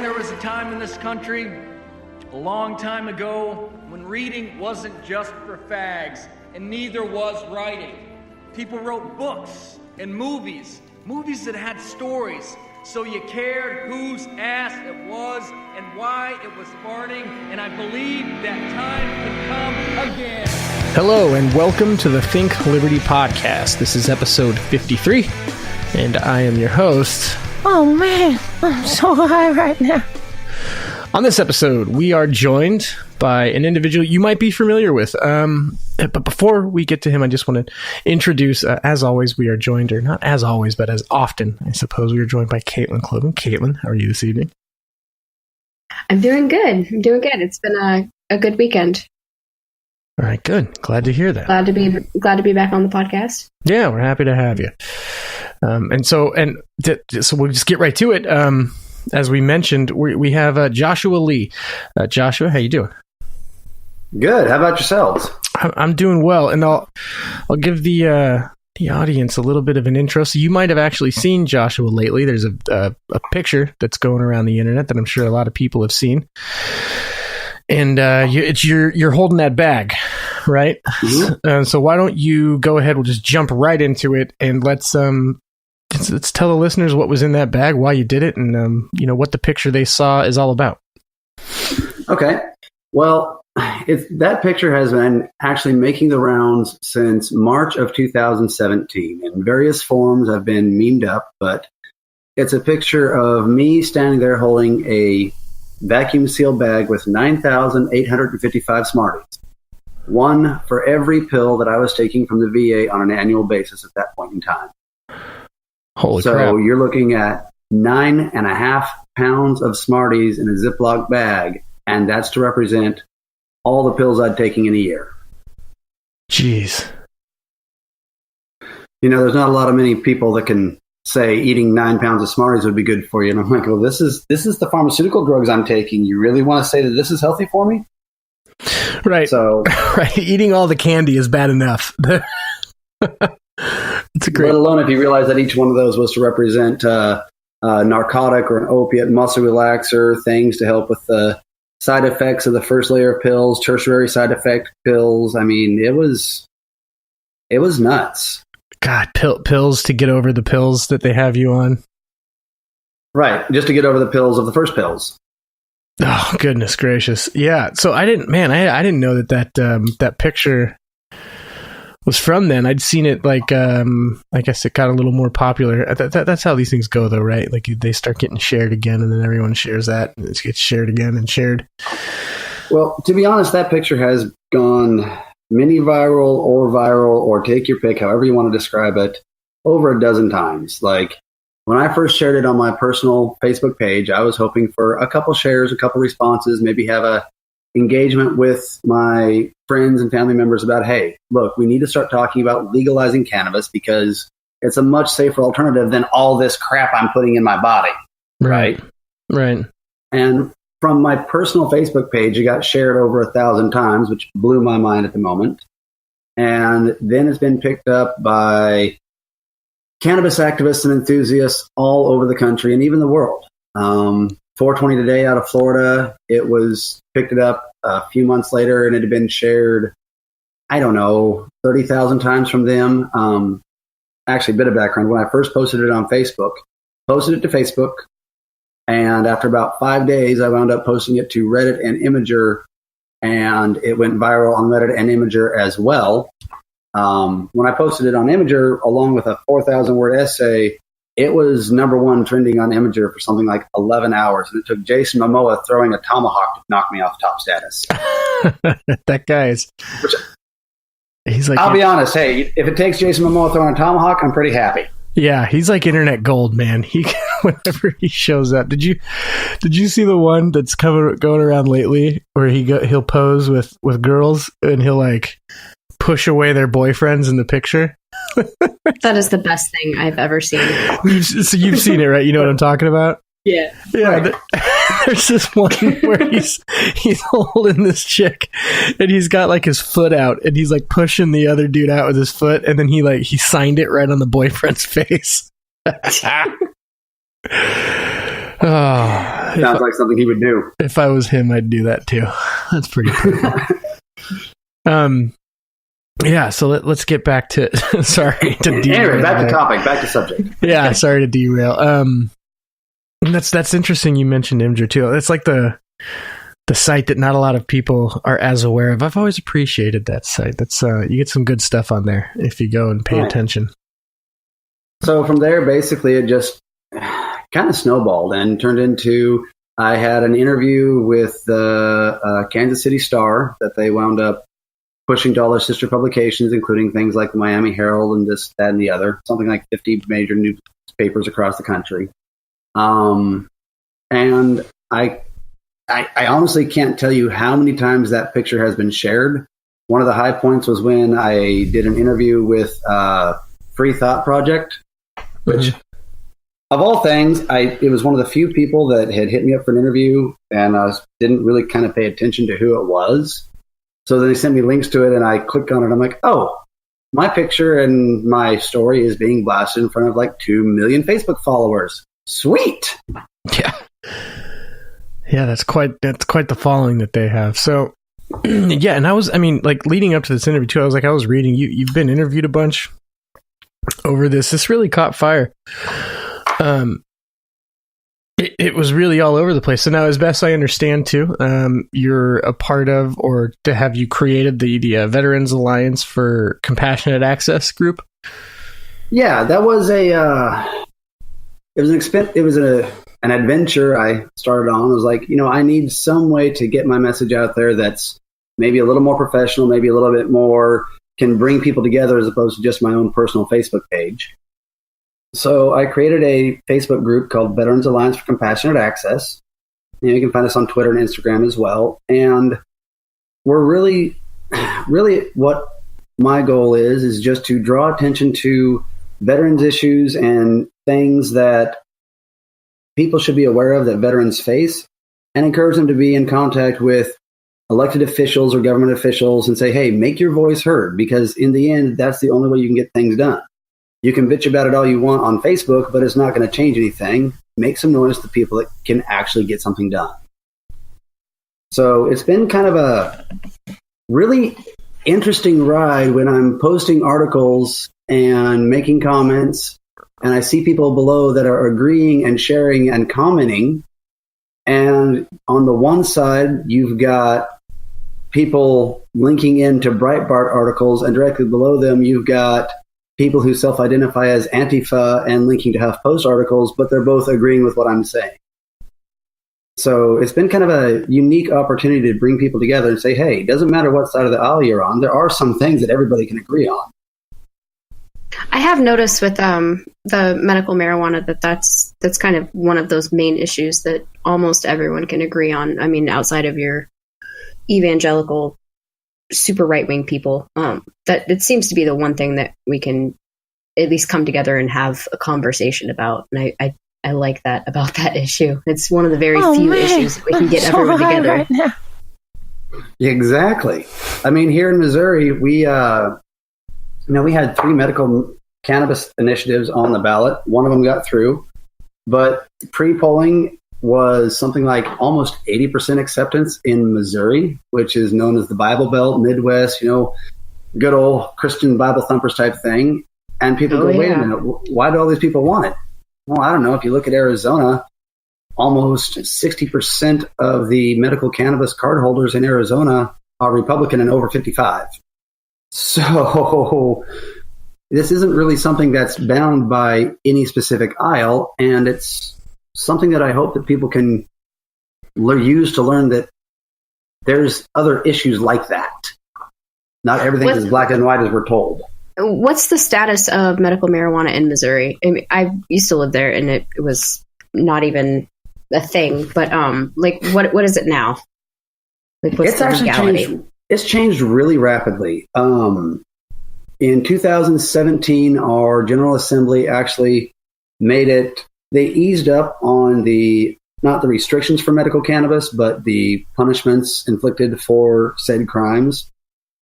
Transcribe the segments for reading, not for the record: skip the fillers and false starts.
when there was a time in this country, a long time ago, when reading wasn't just for fags, and neither was writing. People wrote books and movies that had stories, so you cared whose ass it was and why it was farting, and I believe that time can come again. Hello, and welcome to the Think Liberty podcast. This is episode 53, and I am your host. Oh man, I'm so high right now. On this episode, we are joined by an individual you might be familiar with. But before we get to him, I just want to introduce, as always, we are joined, or not as always, but as often, I suppose, we are joined by Caitlin Cloven. Caitlin, how are you this evening? I'm doing good. It's been a good weekend. All right, good. Glad to hear that. Glad to be back on the podcast. Yeah, we're happy to have you. So we'll just get right to it. As we mentioned, we have Joshua Lee. Joshua, how you doing? Good. How about yourselves? I'm doing well, and I'll give the audience a little bit of an intro. So you might have actually seen Joshua lately. There's a picture that's going around the internet that I'm sure a lot of people have seen, and you're holding that bag, right? Mm-hmm. So why don't you go ahead? We'll just jump right into it, and let's tell the listeners what was in that bag, why you did it, and what the picture they saw is all about. Okay. Well, that picture has been actually making the rounds since March of 2017. In various forms, I've been memed up, but it's a picture of me standing there holding a vacuum seal bag with 9,855 Smarties. One for every pill that I was taking from the VA on an annual basis at that point in time. Holy so crap. You're looking at 9.5 pounds of Smarties in a Ziploc bag, and that's to represent all the pills I'd taken in a year. Jeez. There's not many people that can say eating 9 pounds of Smarties would be good for you. And I'm like, well, this is the pharmaceutical drugs I'm taking. You really want to say that this is healthy for me? Right. So, right. Eating all the candy is bad enough. It's a great. Let alone if you realize that each one of those was to represent a narcotic or an opiate, muscle relaxer, things to help with the side effects of the first layer of pills, tertiary side effect pills. I mean, it was nuts. God, pills to get over the pills that they have you on. Right, just to get over the pills of the first pills. Oh, goodness gracious. Yeah, so I didn't know that picture was from then. I'd seen it I guess it got a little more popular. That's how these things go though, right? Like they start getting shared again and then everyone shares that and it gets shared again and shared. Well, to be honest, that picture has gone mini viral or take your pick, however you want to describe it, over a dozen times. Like when I first shared it on my personal Facebook page, I was hoping for a couple shares, a couple responses, maybe have a engagement with my friends and family members about, hey, look, we need to start talking about legalizing cannabis because it's a much safer alternative than all this crap I'm putting in my body. Right. And from my personal Facebook page, it got shared over 1,000 times, which blew my mind at the moment. And then it's been picked up by cannabis activists and enthusiasts all over the country and even the world. 420 Today out of Florida, picked it up a few months later, and it had been shared, 30,000 times from them. Actually, a bit of background. When I first posted it on Facebook, posted it to Facebook, and after about 5 days, I wound up posting it to Reddit and Imgur, and it went viral on Reddit and Imgur as well. When I posted it on Imgur, along with a 4,000-word essay, it was number one trending on Imgur for something like 11 hours. And it took Jason Momoa throwing a tomahawk to knock me off top status. That guy is... He's like... I'll be honest. Hey, if it takes Jason Momoa throwing a tomahawk, I'm pretty happy. Yeah, he's like internet gold, man. Whenever he shows up. Did you see the one that's going around lately where he'll pose with girls and he'll like push away their boyfriends in the picture? That is the best thing I've ever seen. So you've seen it, right? You know what I'm talking about? Yeah. Right. There's this one where he's holding this chick and he's got like his foot out and he's like pushing the other dude out with his foot and then he signed it right on the boyfriend's face. Oh, Sounds like something he would do. If I was him, I'd do that too. That's pretty perfect. Yeah, so let's get back to sorry to derail. Anyway, back to topic, back to subject. Yeah, sorry to derail. That's interesting you mentioned Imgur too. It's like the site that not a lot of people are as aware of. I've always appreciated that site. That's you get some good stuff on there if you go and pay attention. So from there, basically, it just kind of snowballed and turned into, I had an interview with the Kansas City Star that they wound up pushing to all their sister publications, including things like the Miami Herald and this, that, and the other, something like 50 major newspapers across the country. And I honestly can't tell you how many times that picture has been shared. One of the high points was when I did an interview with Free Thought Project, which, of all things, it was one of the few people that had hit me up for an interview, and I didn't really kind of pay attention to who it was. So then they sent me links to it, and I clicked on it. I'm like, oh, my picture and my story is being blasted in front of like 2 million Facebook followers. Sweet. Yeah. Yeah, that's quite the following that they have. So, yeah, and like leading up to this interview too, I was reading, you've been interviewed a bunch over this. This really caught fire. It was really all over the place. So now, as best I understand too, you're a part of, or to have you created the Veterans Alliance for Compassionate Access group. Yeah, that was an adventure I started on. I was like, I need some way to get my message out there that's maybe a little more professional, maybe a little bit more, can bring people together as opposed to just my own personal Facebook page. So I created a Facebook group called Veterans Alliance for Compassionate Access. You can find us on Twitter and Instagram as well. And we're really what my goal is just to draw attention to veterans issues and things that people should be aware of that veterans face, and encourage them to be in contact with elected officials or government officials and say, hey, make your voice heard, because in the end, that's the only way you can get things done. You can bitch about it all you want on Facebook, but it's not going to change anything. Make some noise to people that can actually get something done. So it's been kind of a really interesting ride when I'm posting articles and making comments, and I see people below that are agreeing and sharing and commenting. And on the one side, you've got people linking into Breitbart articles, and directly below them, you've got people who self-identify as Antifa and linking to HuffPost articles, but they're both agreeing with what I'm saying. So it's been kind of a unique opportunity to bring people together and say, hey, it doesn't matter what side of the aisle you're on. There are some things that everybody can agree on. I have noticed with the medical marijuana that's kind of one of those main issues that almost everyone can agree on. I mean, outside of your evangelical, super right-wing people, that it seems to be the one thing that we can at least come together and have a conversation about. And I like that about that issue. It's one of the very few issues that we can get everyone together. Right now. Exactly. I mean, here in Missouri, we had 3 medical cannabis initiatives on the ballot. One of them got through, but pre-polling was something like almost 80% acceptance in Missouri, which is known as the Bible Belt, Midwest, good old Christian Bible thumpers type thing. And people go, wait a minute, why do all these people want it? Well, I don't know. If you look at Arizona, almost 60% of the medical cannabis card holders in Arizona are Republican and over 55. So this isn't really something that's bound by any specific aisle, and it's something that I hope that people can use to learn that there's other issues like that. Not everything is as black and white as we're told. What's the status of medical marijuana in Missouri? I mean, I used to live there, and it was not even a thing. But what is it now? Like, what's it's actually changed. It's changed really rapidly. In 2017, our General Assembly actually made it. They eased up on not the restrictions for medical cannabis, but the punishments inflicted for said crimes.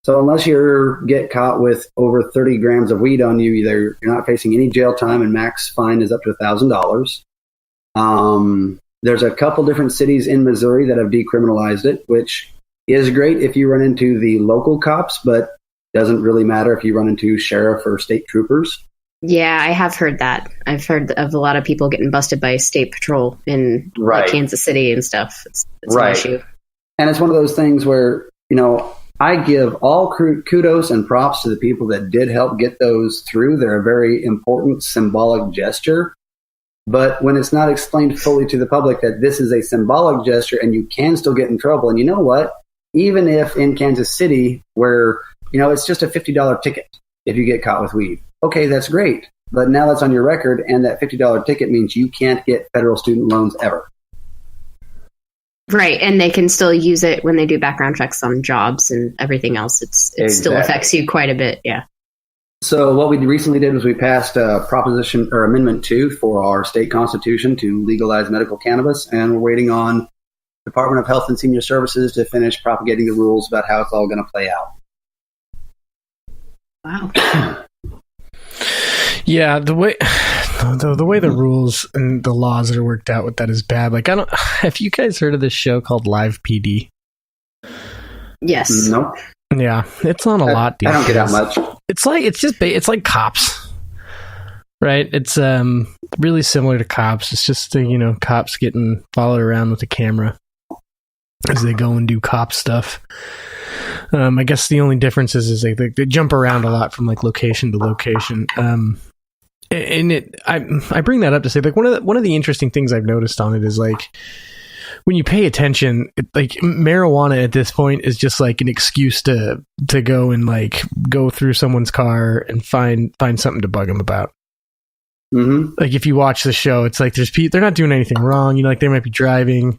So unless you get caught with over 30 grams of weed on you, you're not facing any jail time, and max fine is up to $1,000. There's a couple different cities in Missouri that have decriminalized it, which is great if you run into the local cops, but doesn't really matter if you run into sheriff or state troopers. Yeah, I have heard that. I've heard of a lot of people getting busted by state patrol in like, Kansas City and stuff. It's an issue. And it's one of those things where, I give all kudos and props to the people that did help get those through. They're a very important symbolic gesture. But when it's not explained fully to the public that this is a symbolic gesture and you can still get in trouble. And you know what? Even if in Kansas City, where, it's just a $50 ticket if you get caught with weed. Okay, that's great. But now that's on your record, and that $50 ticket means you can't get federal student loans ever. Right, and they can still use it when they do background checks on jobs and everything else. It still affects you quite a bit, yeah. So what we recently did was we passed Proposition or Amendment 2 for our state constitution to legalize medical cannabis, and we're waiting on Department of Health and Senior Services to finish propagating the rules about how it's all going to play out. Wow. Yeah, the way the rules and the laws that are worked out with that is bad. Like, have you guys heard of this show called Live PD? Yes. No. Yeah, it's on a lot. I don't get that much. It's like Cops, right? It's really similar to Cops. It's just cops getting followed around with a camera as they go and do cop stuff. I guess the only difference is they jump around a lot from like location to location. And I bring that up to say, like, one of the interesting things I've noticed on it is, like, when you pay attention, like, marijuana at this point is just like an excuse to go and like go through someone's car and find something to bug them about. Mm-hmm. Like, if you watch the show, it's like they're not doing anything wrong. Like, they might be driving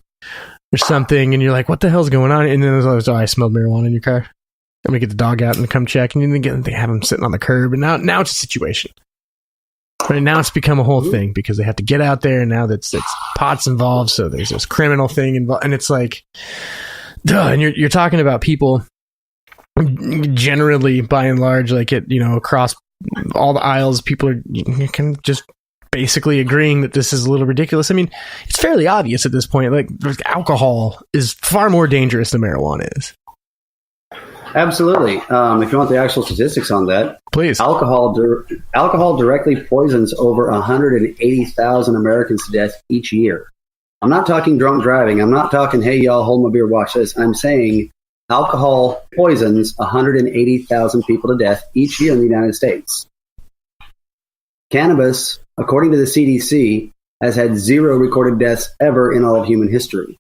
or something, and you're like, what the hell's going on? And then there's always, I smelled marijuana in your car. I'm gonna get the dog out and come check, and then they have him sitting on the curb, and now it's a situation. Right now, it's become a whole thing because they have to get out there, and now it's pot's involved, so there's this criminal thing involved, and it's like, duh. And you're talking about people generally, by and large, like across all the aisles, people are can just basically agreeing that this is a little ridiculous. I mean, it's fairly obvious at this point. Like, alcohol is far more dangerous than marijuana is. Absolutely. If you want the actual statistics on that, please. Alcohol directly poisons over 180,000 Americans to death each year. I'm not talking drunk driving. I'm not talking, hey, y'all, hold my beer, watch this. I'm saying alcohol poisons 180,000 people to death each year in the United States. Cannabis, according to the CDC, has had 0 recorded deaths ever in all of human history.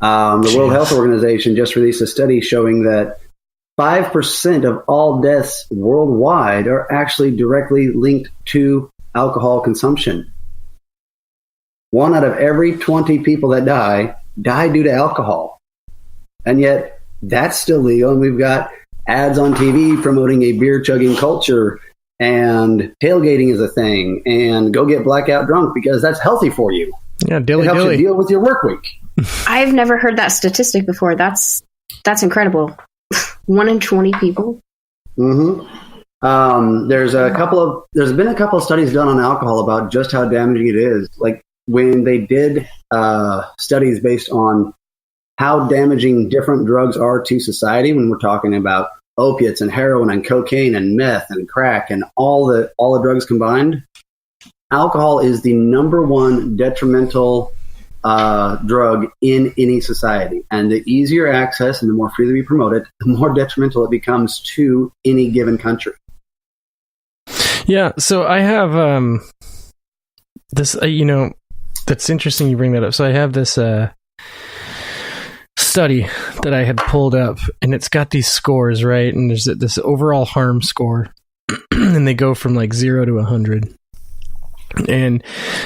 The World Health Organization just released a study showing that 5% of all deaths worldwide are actually directly linked to alcohol consumption. 1 out of every 20 people that die due to alcohol. And yet, that's still legal, and we've got ads on TV promoting a beer-chugging culture, and tailgating is a thing, and go get blackout drunk because that's healthy for you. Yeah, it helps you deal with your work week. I've never heard that statistic before. That's incredible. 1 in 20 people. Mm-hmm. There's been a couple of studies done on alcohol about just how damaging it is. Like, when they did studies based on how damaging different drugs are to society, when we're talking about opiates and heroin and cocaine and meth and crack and all the drugs combined, alcohol is the number 1 detrimental drug in any society. And the easier access and the more freely we promote it, the more detrimental it becomes to any given country. Yeah, so I have this, that's interesting you bring that up. So I have this study that I had pulled up, and it's got these scores, right? And there's this overall harm score, and they go from like 0 to 100. And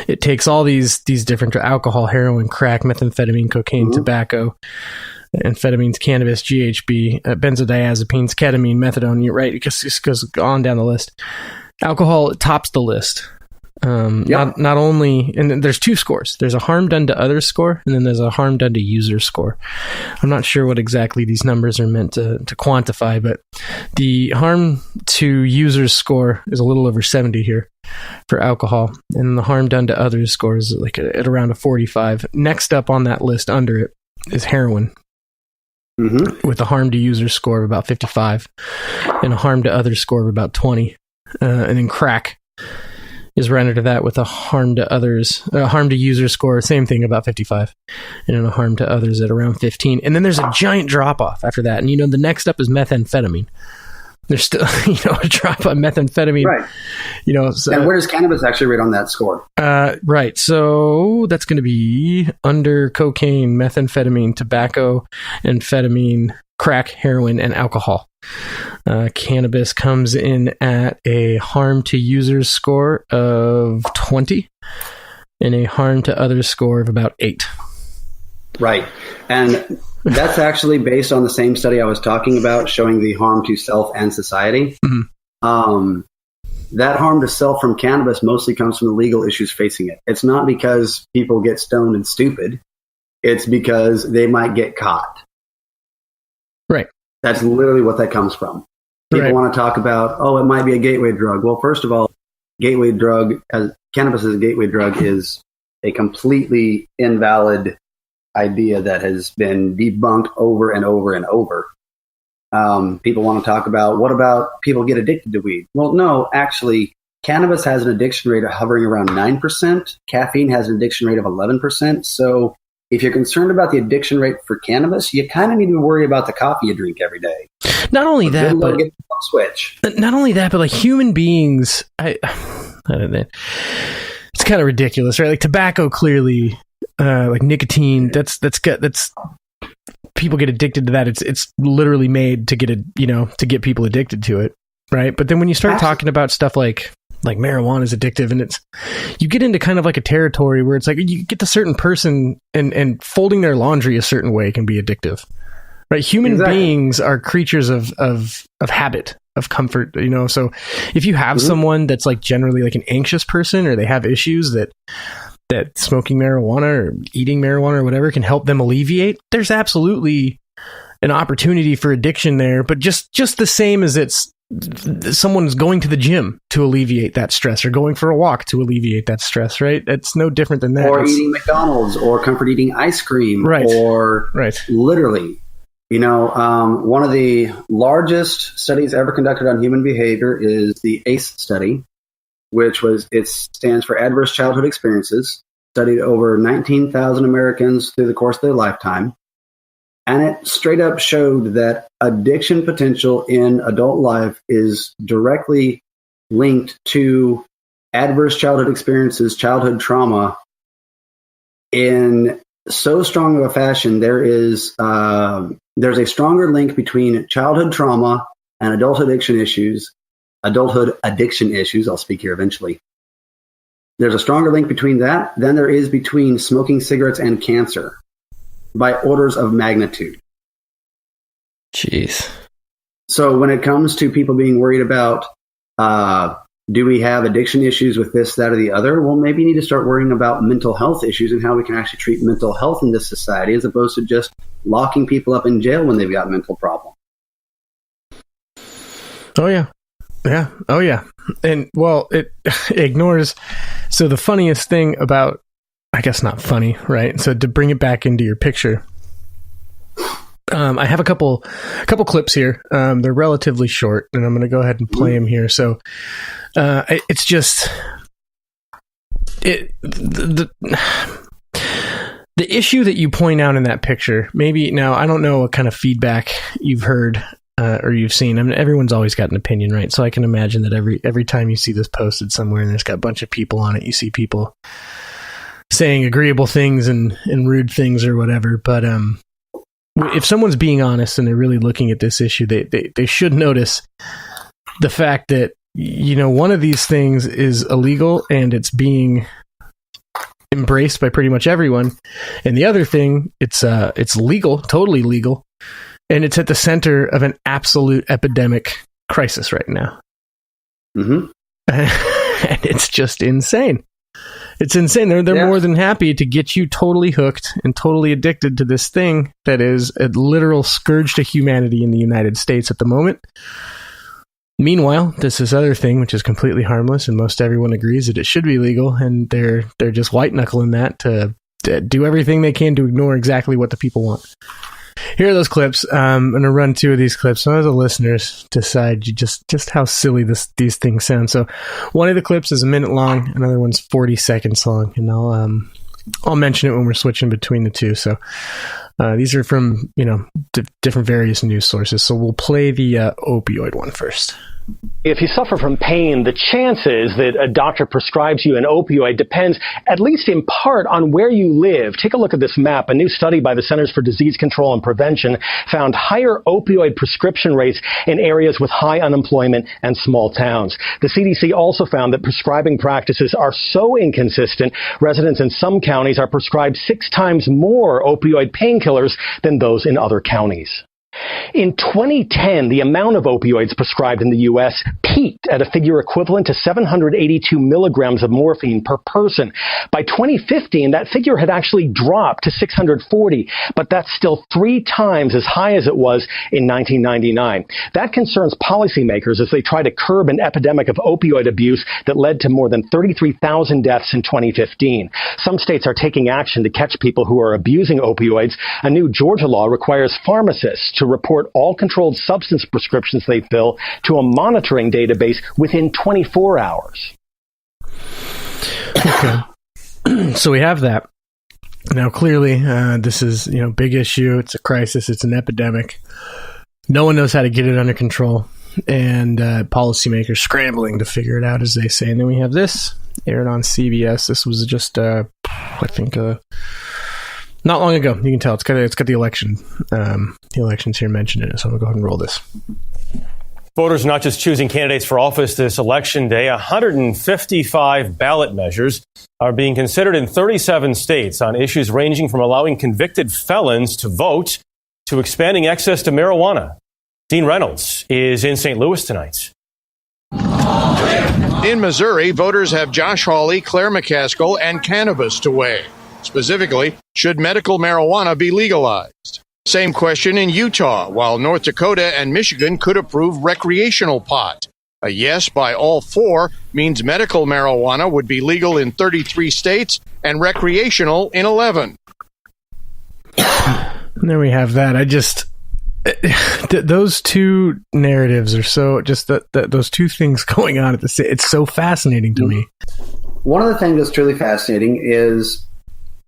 it takes all these different alcohol, heroin, crack, methamphetamine, cocaine, tobacco, amphetamines, cannabis, GHB, benzodiazepines, ketamine, methadone. You're right. It just goes on down the list. Alcohol tops the list. Not only, and then there's two scores. There's a harm done to others score, and then there's a harm done to user score. I'm not sure what exactly these numbers are meant to quantify, but the harm to users score is a little over 70 here for alcohol, and the harm done to others score is like at around a 45. Next up on that list under it is heroin, with a harm to users score of about 55, and a harm to others score of about 20, and then crack is right under that with a harm to others, harm to users score, same thing, about 55, and then a harm to others at around 15. And then there's a giant drop off after that. And, the next up is methamphetamine. There's still, a drop on methamphetamine. Right. So, and where does cannabis actually rate on that score? Right. So that's going to be under cocaine, methamphetamine, tobacco, amphetamine, crack, heroin, and alcohol. Cannabis comes in at a harm to users score of 20 and a harm to others score of about 8. Right. And that's actually based on the same study I was talking about, showing the harm to self and society. That harm to self from cannabis mostly comes from the legal issues facing it. It's not because people get stoned and stupid. It's because they might get caught. Right. That's literally what that comes from. People want to talk about, it might be a gateway drug. Well, first of all, cannabis as a gateway drug is a completely invalid idea that has been debunked over and over and over. People want to talk about, what about people get addicted to weed? Well, no, actually, cannabis has an addiction rate of hovering around 9%. Caffeine has an addiction rate of 11%. So if you're concerned about the addiction rate for cannabis, you kind of need to worry about the coffee you drink every day. Not only that, but get the switch. Not only that, but like human beings, I don't know. It's kind of ridiculous, right? Like tobacco, clearly, like nicotine. That's people get addicted to that. It's literally made to get to get people addicted to it, right? But then when you start talking about stuff like marijuana is addictive, and you get into kind of like a territory where it's like you get the certain person and folding their laundry a certain way can be addictive, right? Human beings are creatures of habit, of comfort, so if you have someone that's like generally like an anxious person, or they have issues that smoking marijuana or eating marijuana or whatever can help them alleviate, there's absolutely an opportunity for addiction there. But just the same as someone's going to the gym to alleviate that stress, or going for a walk to alleviate that stress, right? It's no different than that. Or eating McDonald's, or comfort eating ice cream, or literally, one of the largest studies ever conducted on human behavior is the ACE study, which stands for Adverse Childhood Experiences, studied over 19,000 Americans through the course of their lifetime. And it straight up showed that addiction potential in adult life is directly linked to adverse childhood experiences, childhood trauma, in so strong of a fashion. There's a stronger link between childhood trauma and adulthood addiction issues. I'll speak here eventually. There's a stronger link between that than there is between smoking cigarettes and cancer, by orders of magnitude. Jeez. So when it comes to people being worried about, do we have addiction issues with this, that, or the other? Well, maybe you need to start worrying about mental health issues and how we can actually treat mental health in this society, as opposed to just locking people up in jail when they've got mental problems. Oh, yeah. Yeah. Oh, yeah. And, well, it ignores. So the funniest thing about, I guess not funny, right? So to bring it back into your picture, I have a couple clips here. They're relatively short, and I'm going to go ahead and play them here. So it's just the issue that you point out in that picture. Maybe now, I don't know what kind of feedback you've heard or you've seen. I mean, everyone's always got an opinion, right? So I can imagine that every time you see this posted somewhere and there's got a bunch of people on it, you see people saying agreeable things and rude things or whatever. But if someone's being honest and they're really looking at this issue, they should notice the fact that, one of these things is illegal and it's being embraced by pretty much everyone. And the other thing, it's legal, totally legal. And it's at the center of an absolute epidemic crisis right now. Mm-hmm. And it's just insane. It's insane. They're more than happy to get you totally hooked and totally addicted to this thing that is a literal scourge to humanity in the United States at the moment. Meanwhile, there's this other thing which is completely harmless, and most everyone agrees that it should be legal, and they're just white knuckling that to do everything they can to ignore exactly what the people want. Here are those clips. I'm going to run 2 of these clips so the listeners decide just how silly these things sound. So one of the clips is a minute long, another one's 40 seconds long, and I'll mention it when we're switching between the two. So these are from different various news sources. So we'll play the opioid one first. If you suffer from pain, the chances that a doctor prescribes you an opioid depends, at least in part, on where you live. Take a look at this map. A new study by the Centers for Disease Control and Prevention found higher opioid prescription rates in areas with high unemployment and small towns. The CDC also found that prescribing practices are so inconsistent, residents in some counties are prescribed 6 times more opioid painkillers than those in other counties. In 2010, the amount of opioids prescribed in the U.S. peaked at a figure equivalent to 782 milligrams of morphine per person. By 2015, that figure had actually dropped to 640, but that's still 3 times as high as it was in 1999. That concerns policymakers as they try to curb an epidemic of opioid abuse that led to more than 33,000 deaths in 2015. Some states are taking action to catch people who are abusing opioids. A new Georgia law requires pharmacists to report all controlled substance prescriptions they fill to a monitoring database within 24 hours. Okay. So we have that. Now, clearly, this is, big issue. It's a crisis. It's an epidemic. No one knows how to get it under control. And policymakers scrambling to figure it out, as they say. And then we have this aired on CBS. This was just, I think, not long ago. You can tell it's got the election. The elections here mentioned in it. So I'm gonna go ahead and roll this. Voters are not just choosing candidates for office this election day. 155 ballot measures are being considered in 37 states on issues ranging from allowing convicted felons to vote to expanding access to marijuana. Dean Reynolds is in St. Louis tonight. In Missouri, voters have Josh Hawley, Claire McCaskill, and cannabis to weigh. Specifically, should medical marijuana be legalized? Same question in Utah, while North Dakota and Michigan could approve recreational pot. A yes by all 4 means medical marijuana would be legal in 33 states and recreational in 11. And there we have that. Those two narratives are so those two things going on at the same. It's so fascinating to me. One of the things that's truly fascinating is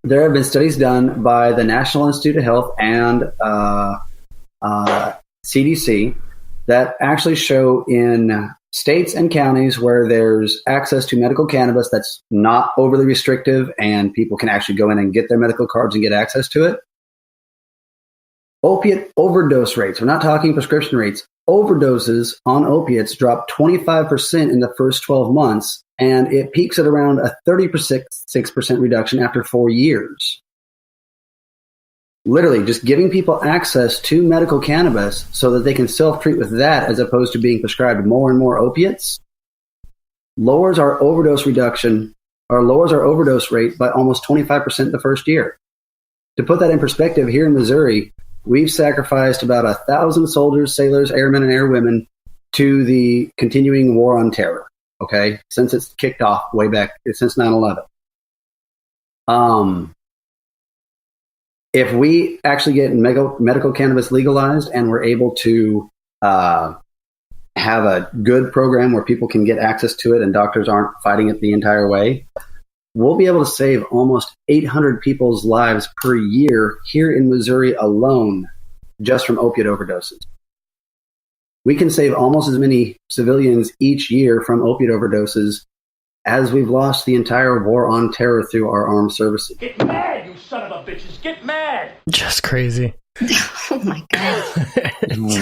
there have been studies done by the National Institute of Health and CDC that actually show in states and counties where there's access to medical cannabis that's not overly restrictive and people can actually go in and get their medical cards and get access to it. Opiate overdose rates, we're not talking prescription rates, overdoses on opiates drop 25% in the first 12 months. And it peaks at around a 36% reduction after 4 years. Literally, just giving people access to medical cannabis so that they can self-treat with that as opposed to being prescribed more and more opiates lowers our overdose rate by almost 25% the first year. To put that in perspective, here in Missouri, we've sacrificed about 1,000 soldiers, sailors, airmen, and airwomen to the continuing war on terror. Okay, since it's kicked off way back, since 9/11. If we actually get medical cannabis legalized and we're able to have a good program where people can get access to it and doctors aren't fighting it the entire way, we'll be able to save almost 800 people's lives per year here in Missouri alone, just from opiate overdoses. We can save almost as many civilians each year from opiate overdoses as we've lost the entire war on terror through our armed services. Get mad, you son of a bitches! Get mad! Just crazy. Oh my God.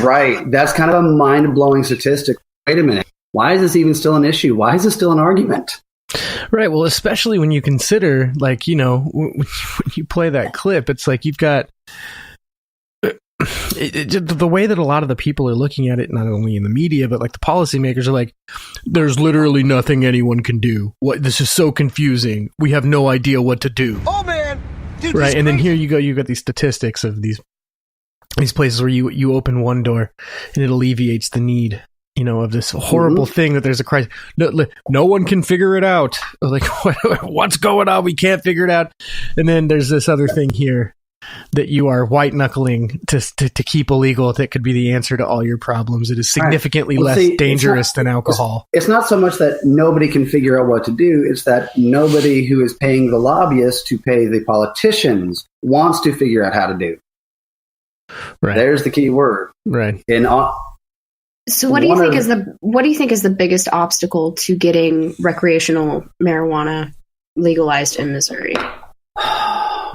Right. That's kind of a mind-blowing statistic. Wait a minute. Why is this even still an issue? Why is this still an argument? Right. Well, especially when you consider, when you play that clip, it's like you've got the way that a lot of the people are looking at it, not only in the media, but like the policymakers are like, there's literally nothing anyone can do. What, this is so confusing. We have no idea what to do. Oh man, dude, right. And then here you go. You got these statistics of these places where you open one door and it alleviates the need, of this horrible thing that there's a crisis. No one can figure it out. Like, what's going on? We can't figure it out. And then there's this other thing here that you are white knuckling to keep illegal. That could be the answer to all your problems. It is significantly less dangerous than alcohol. It's not so much that nobody can figure out what to do. It's that nobody who is paying the lobbyists to pay the politicians wants to figure out how to do. Right. There's the key word. Right. So what do you think is the biggest obstacle to getting recreational marijuana legalized in Missouri?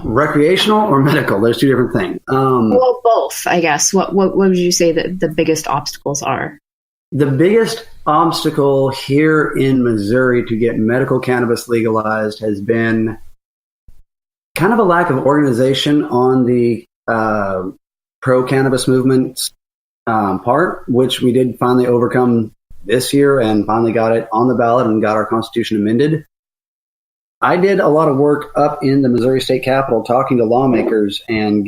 Recreational or medical? There's two different things. Well, both, I guess. What would you say that the biggest obstacles are? The biggest obstacle here in Missouri to get medical cannabis legalized has been kind of a lack of organization on the pro-cannabis movement's part, which we did finally overcome this year and finally got it on the ballot and got our Constitution amended. I did a lot of work up in the Missouri State Capitol talking to lawmakers and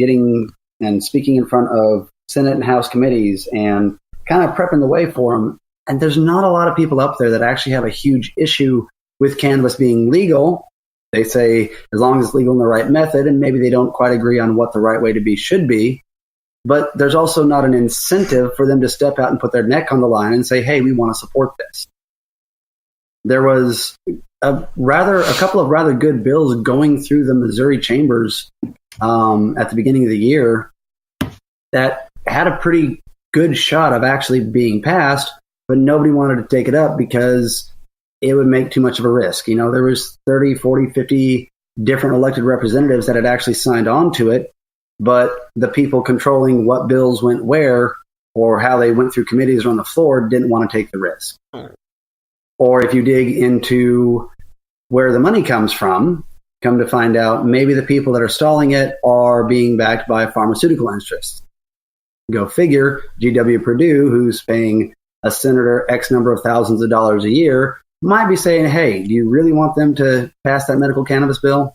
speaking in front of Senate and House committees and kind of prepping the way for them. And there's not a lot of people up there that actually have a huge issue with cannabis being legal. They say as long as it's legal in the right method, and maybe they don't quite agree on what the right way to be should be. But there's also not an incentive for them to step out and put their neck on the line and say, hey, we want to support this. There was a couple of rather good bills going through the Missouri chambers at the beginning of the year that had a pretty good shot of actually being passed, but nobody wanted to take it up because it would make too much of a risk. There was 30, 40, 50 different elected representatives that had actually signed on to it, but the people controlling what bills went where or how they went through committees or on the floor didn't want to take the risk. Or if you dig into where the money comes from, come to find out maybe the people that are stalling it are being backed by pharmaceutical interests. Go figure, G.W. Perdue, who's paying a senator X number of thousands of dollars a year, might be saying, hey, do you really want them to pass that medical cannabis bill?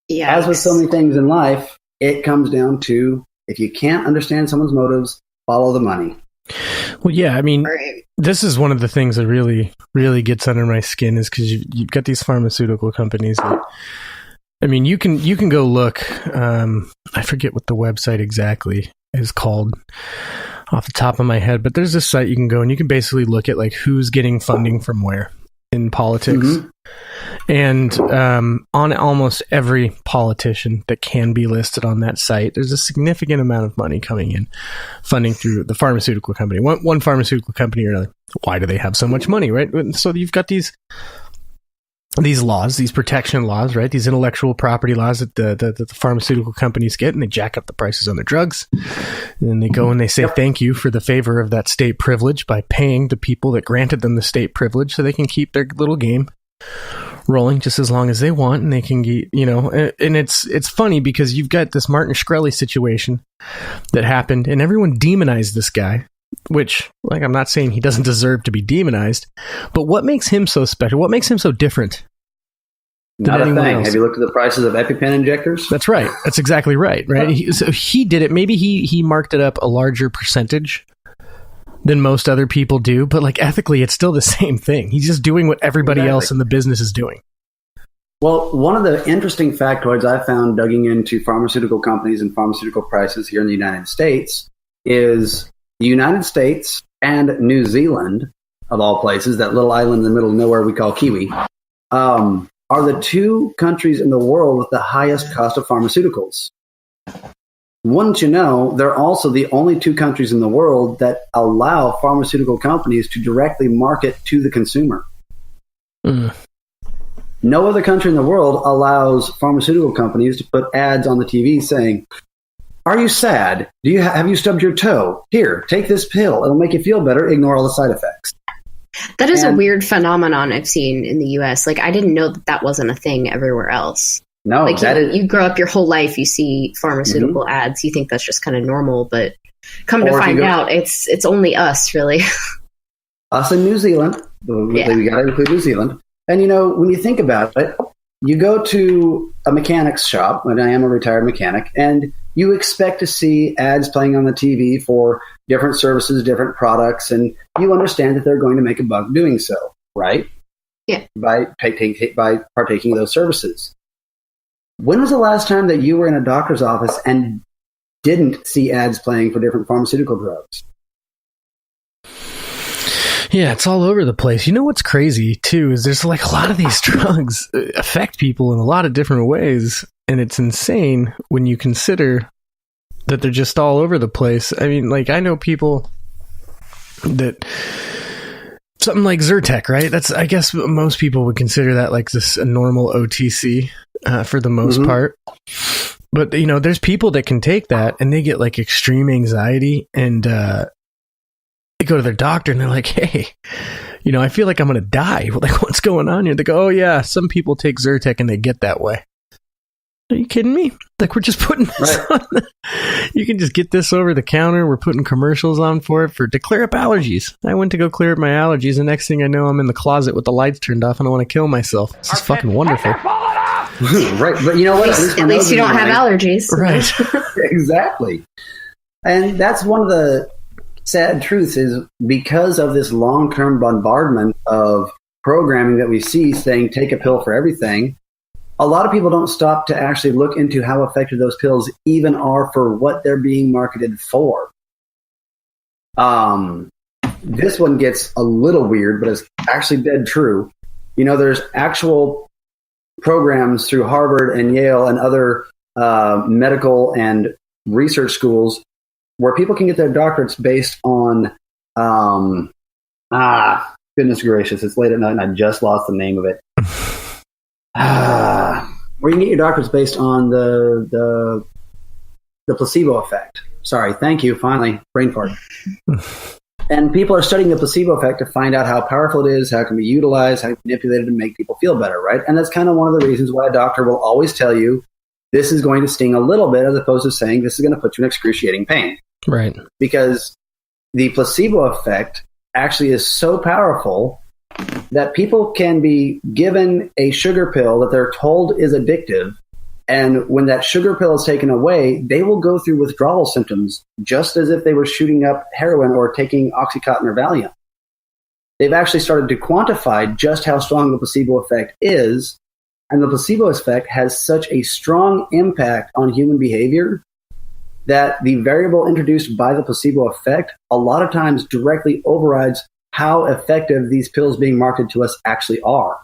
Yeah. As with so many things in life, it comes down to, if you can't understand someone's motives, follow the money. Well, yeah, I mean, this is one of the things that really, really gets under my skin is because you've got these pharmaceutical companies that, I mean, you can go look. I forget what the website exactly is called off the top of my head, but there's this site you can go and you can basically look at like who's getting funding from where in politics. Mm-hmm. And on almost every politician that can be listed on that site, there's a significant amount of money coming in, funding through the pharmaceutical company, one pharmaceutical company or another. Why do they have so much money, right? So you've got these laws, these protection laws, right? These intellectual property laws that the pharmaceutical companies get, and they jack up the prices on their drugs. And then they go and they say thank you for the favor of that state privilege by paying the people that granted them the state privilege so they can keep their little game rolling just as long as they want, and they can get, and it's funny because you've got this Martin Shkreli situation that happened and everyone demonized this guy, which, like, I'm not saying he doesn't deserve to be demonized, but what makes him so special? What makes him so different? Not a thing. Have you looked at the prices of EpiPen injectors? That's right. That's exactly right. So he did it. Maybe he marked it up a larger percentage than most other people do, but like ethically, it's still the same thing. He's just doing what everybody else in the business is doing. Well, one of the interesting factoids I found digging into pharmaceutical companies and pharmaceutical prices here in the United States is the United States and New Zealand, of all places, that little island in the middle of nowhere we call Kiwi, are the two countries in the world with the highest cost of pharmaceuticals. Wouldn't you know, they're also the only two countries in the world that allow pharmaceutical companies to directly market to the consumer. No other country in the world allows pharmaceutical companies to put ads on the TV saying, "Are you sad? Have you stubbed your toe? Here, take this pill. It'll make you feel better. Ignore all the side effects." That is a weird phenomenon I've seen in the U.S. Like, I didn't know that wasn't a thing everywhere else. No, like you grow up your whole life, you see pharmaceutical ads, you think that's just kind of normal, but come to find out, it's only us, really. Us in New Zealand. We got to include New Zealand. And, you know, when you think about it, you go to a mechanic's shop, and I am a retired mechanic, and you expect to see ads playing on the TV for different services, different products, and you understand that they're going to make a buck doing so, right? Yeah. By partaking of those services. When was the last time that you were in a doctor's office and didn't see ads playing for different pharmaceutical drugs? Yeah, it's all over the place. You know what's crazy, too, is there's like a lot of these drugs affect people in a lot of different ways, and it's insane when you consider that they're just all over the place. I mean, like, I know people that... Something like Zyrtec, right? I guess most people would consider that like this a normal OTC for the most part. But, you know, there's people that can take that and they get like extreme anxiety and they go to their doctor and they're like, hey, you know, I feel like I'm going to die. Like, what's going on here? They go, oh, yeah, some people take Zyrtec and they get that way. Are you kidding me? Like, we're just putting this on. You can just get this over the counter. We're putting commercials on for it to clear up allergies. I went to go clear up my allergies. The next thing I know, I'm in the closet with the lights turned off and I want to kill myself. This is fucking wonderful. Right. But you know what? At least you don't have allergies. Right. Exactly. And that's one of the sad truths is because of this long-term bombardment of programming that we see saying take a pill for everything, a lot of people don't stop to actually look into how effective those pills even are for what they're being marketed for. This one gets a little weird, but it's actually dead true. You know, there's actual programs through Harvard and Yale and other medical and research schools where people can get their doctorates based on, goodness gracious, it's late at night and I just lost the name of it. Where you can get your doctorates based on the placebo effect. Sorry, thank you. Finally, brain fart. And people are studying the placebo effect to find out how powerful it is, how it can be utilized, how it can be manipulated to make people feel better, right? And that's kind of one of the reasons why a doctor will always tell you this is going to sting a little bit as opposed to saying this is going to put you in excruciating pain. Right. Because the placebo effect actually is so powerful that people can be given a sugar pill that they're told is addictive, and when that sugar pill is taken away, they will go through withdrawal symptoms just as if they were shooting up heroin or taking Oxycontin or Valium. They've actually started to quantify just how strong the placebo effect is, and the placebo effect has such a strong impact on human behavior that the variable introduced by the placebo effect a lot of times directly overrides how effective these pills being marketed to us actually are.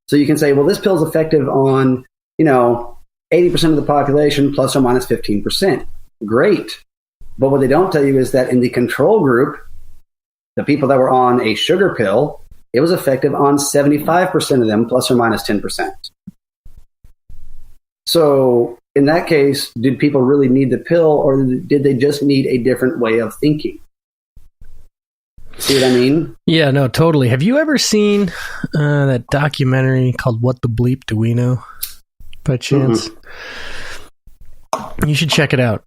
So you can say, well, this pill is effective on, 80% of the population plus or minus 15%. Great. But what they don't tell you is that in the control group, the people that were on a sugar pill, it was effective on 75% of them plus or minus 10%. So in that case, did people really need the pill or did they just need a different way of thinking? See what I mean? Yeah, no, totally. Have you ever seen that documentary called What the Bleep Do We Know? By chance? You should check it out.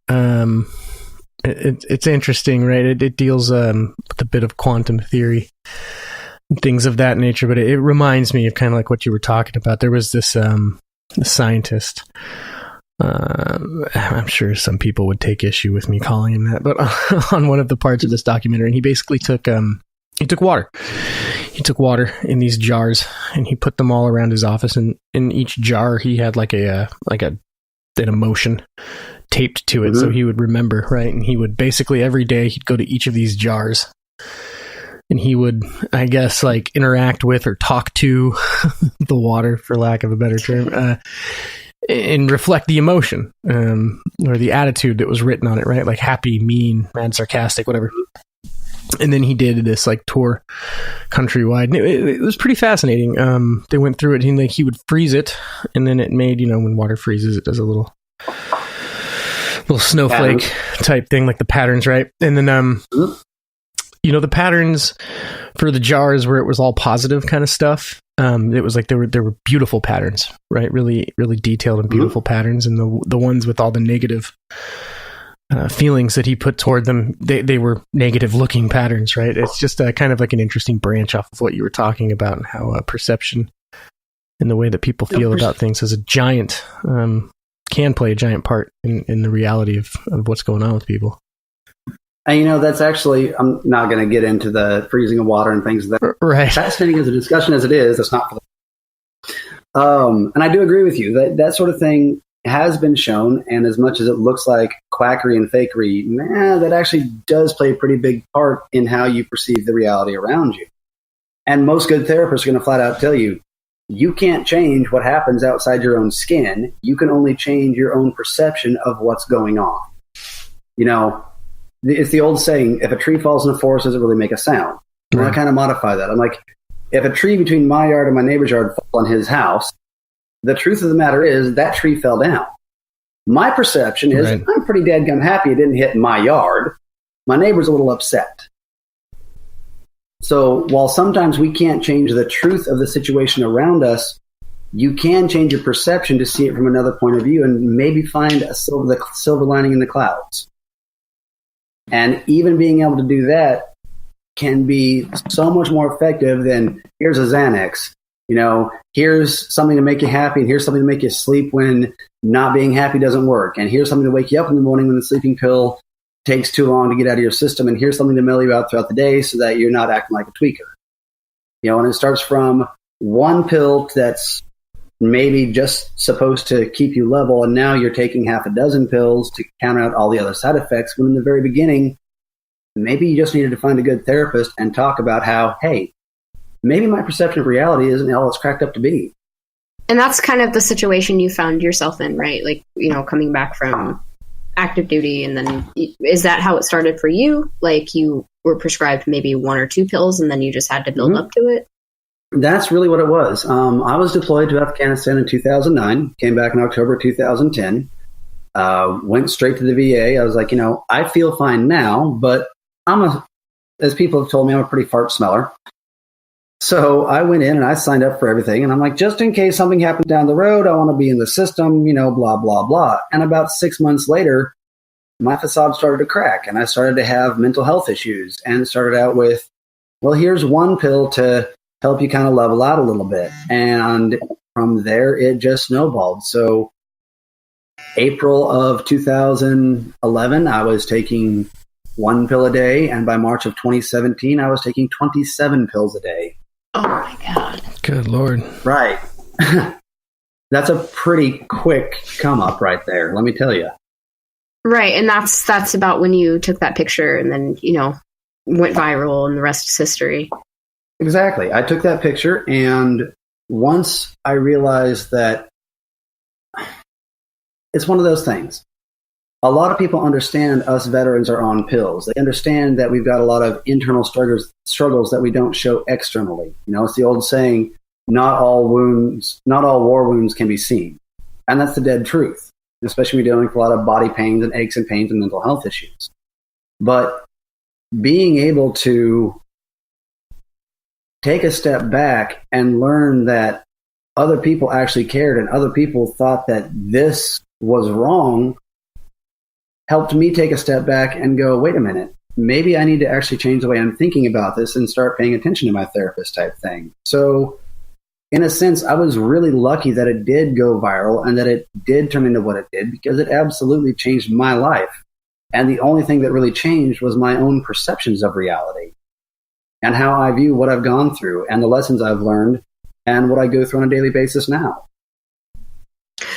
It's interesting, right? It deals with a bit of quantum theory and things of that nature, but it reminds me of kind of like what you were talking about. There was this scientist. I'm sure some people would take issue with me calling him that, but on one of the parts of this documentary, and he basically took water. He took water in these jars and he put them all around his office, and in each jar he had like an emotion taped to it, so he would remember, right? And he would basically every day he'd go to each of these jars and he would, I guess, like interact with or talk to the water, for lack of a better term, and reflect the emotion or the attitude that was written on it, right? Like happy, mean, mad, sarcastic, whatever. And then he did this like tour countrywide. And it was pretty fascinating. They went through it and he would freeze it, and then it made, when water freezes, it does a little snowflake type thing, like the patterns, right? And then the patterns for the jars where it was all positive kind of stuff. It was like there were beautiful patterns, right? Really, really detailed and beautiful patterns. And the ones with all the negative feelings that he put toward them, they were negative looking patterns, right? It's just kind of like an interesting branch off of what you were talking about, and how perception and the way that people feel about things is a giant, can play a giant part in the reality of what's going on with people. And that's actually, I'm not going to get into the freezing of water and things that right. Fascinating as a discussion as it is, that's not for the and I do agree with you that sort of thing has been shown, and as much as it looks like quackery and fakery, that actually does play a pretty big part in how you perceive the reality around you. And most good therapists are going to flat out tell you, you can't change what happens outside your own skin. You can only change your own perception of what's going on. It's the old saying, if a tree falls in the forest, does it really make a sound? And I kind of modify that. I'm like, if a tree between my yard and my neighbor's yard fell on his house, the truth of the matter is that tree fell down. My perception is I'm pretty dadgum happy it didn't hit my yard. My neighbor's a little upset. So while sometimes we can't change the truth of the situation around us, you can change your perception to see it from another point of view and maybe find the silver lining in the clouds. And even being able to do that can be so much more effective than here's a Xanax. Here's something to make you happy, and here's something to make you sleep when not being happy doesn't work. And here's something to wake you up in the morning when the sleeping pill takes too long to get out of your system. And here's something to mellow you out throughout the day so that you're not acting like a tweaker. And it starts from one pill that's maybe just supposed to keep you level, and now you're taking half a dozen pills to count out all the other side effects, when in the very beginning, maybe you just needed to find a good therapist and talk about how, hey, maybe my perception of reality isn't all it's cracked up to be. And that's kind of the situation you found yourself in, right? Like, coming back from active duty, and then is that how it started for you? Like, you were prescribed maybe 1 or 2 pills, and then you just had to build up to it? That's really what it was. I was deployed to Afghanistan in 2009, came back in October 2010, went straight to the VA. I was like, I feel fine now, but as people have told me, I'm a pretty fart smeller. So I went in and I signed up for everything. And I'm like, just in case something happens down the road, I want to be in the system, blah, blah, blah. And about 6 months later, my facade started to crack, and I started to have mental health issues, and started out with, well, here's one pill to help you kind of level out a little bit. And from there, it just snowballed. So April of 2011, I was taking 1 pill a day. And by March of 2017, I was taking 27 pills a day. Oh, my God. Good Lord. Right. That's a pretty quick come up right there, let me tell you. Right. And that's about when you took that picture and then, went viral, and the rest is history. Exactly. I took that picture, and once I realized that it's one of those things. A lot of people understand us veterans are on pills. They understand that we've got a lot of internal struggles that we don't show externally. It's the old saying, not all war wounds can be seen. And that's the dead truth, especially when you're dealing with a lot of body pains and aches and pains and mental health issues. But being able to take a step back and learn that other people actually cared, and other people thought that this was wrong, helped me take a step back and go, wait a minute, maybe I need to actually change the way I'm thinking about this and start paying attention to my therapist type thing. So in a sense, I was really lucky that it did go viral and that it did turn into what it did, because it absolutely changed my life. And the only thing that really changed was my own perceptions of reality and how I view what I've gone through and the lessons I've learned and what I go through on a daily basis now.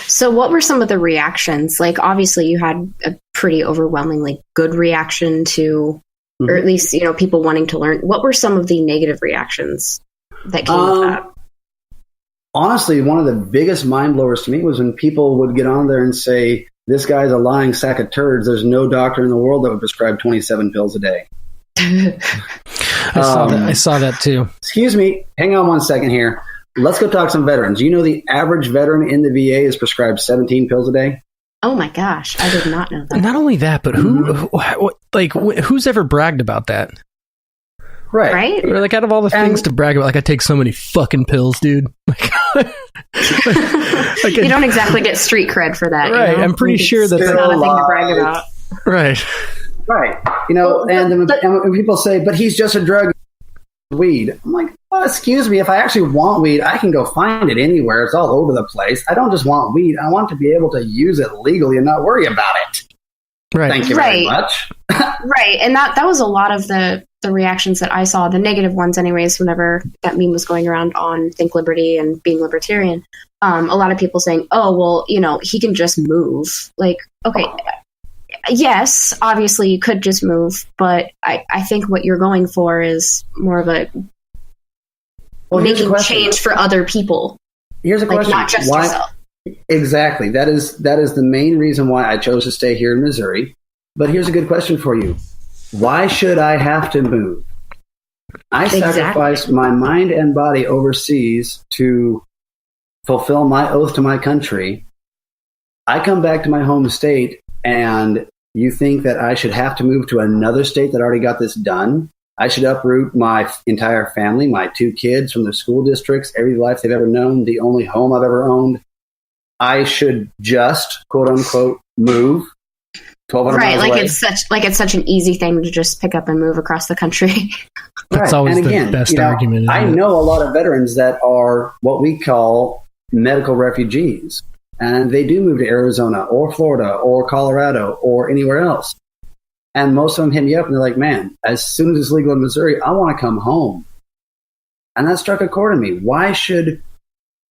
So what were some of the reactions? Like, obviously you had a pretty overwhelmingly good reaction to, or at least, people wanting to learn. What were some of the negative reactions that came with that? Honestly, one of the biggest mind blowers to me was when people would get on there and say, this guy's a lying sack of turds. There's no doctor in the world that would prescribe 27 pills a day. I saw that too. Excuse me. Hang on one second here. Let's go talk some veterans. The average veteran in the VA is prescribed 17 pills a day. Oh my gosh. I did not know that. Not only that, but who's ever bragged about that? Right? Or like out of all the things to brag about, like I take so many fucking pills, dude. You don't exactly get street cred for that. Right. You know? I'm pretty sure that's not a thing to brag about. Right. Right. You know, and when people say, but he's just a drug weed. I'm like, well, excuse me, if I actually want weed, I can go find it anywhere. It's all over the place. I don't just want weed. I want to be able to use it legally and not worry about it. Right. Thank you very much. Right. And that was a lot of the reactions that I saw, the negative ones anyways, whenever that meme was going around on Think Liberty and being libertarian. A lot of people saying, oh, well, you know, he can just move. Like, okay, yes, obviously you could just move, but I think what you're going for is more of a making change for other people. Here's a question. Not just yourself. Exactly. That is the main reason why I chose to stay here in Missouri. But here's a good question for you. Why should I have to move? I sacrificed my mind and body overseas to fulfill my oath to my country. I come back to my home state, and you think that I should have to move to another state that already got this done? I should uproot my entire family, my 2 kids from their school districts, every life they've ever known, the only home I've ever owned. I should just, quote unquote, move 1,200 miles away. It's such an easy thing to just pick up and move across the country. That's always the best argument. I know a lot of veterans that are what we call medical refugees, and they do move to Arizona or Florida or Colorado or anywhere else. And most of them hit me up and they're like, man, as soon as it's legal in Missouri, I want to come home. And that struck a chord in me. Why should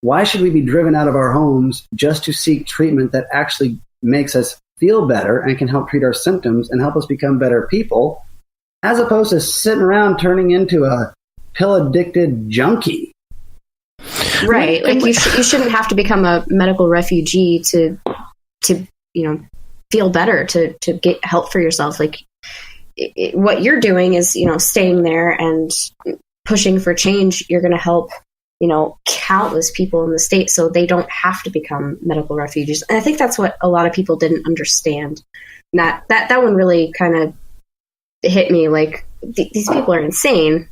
we be driven out of our homes just to seek treatment that actually makes us feel better and can help treat our symptoms and help us become better people, as opposed to sitting around turning into a pill-addicted junkie? Right. Like you shouldn't have to become a medical refugee to feel better, to get help for yourself. Like what you're doing is, staying there and pushing for change. You're going to help, countless people in the state so they don't have to become medical refugees. And I think that's what a lot of people didn't understand. That one really kind of hit me. Like these people are insane.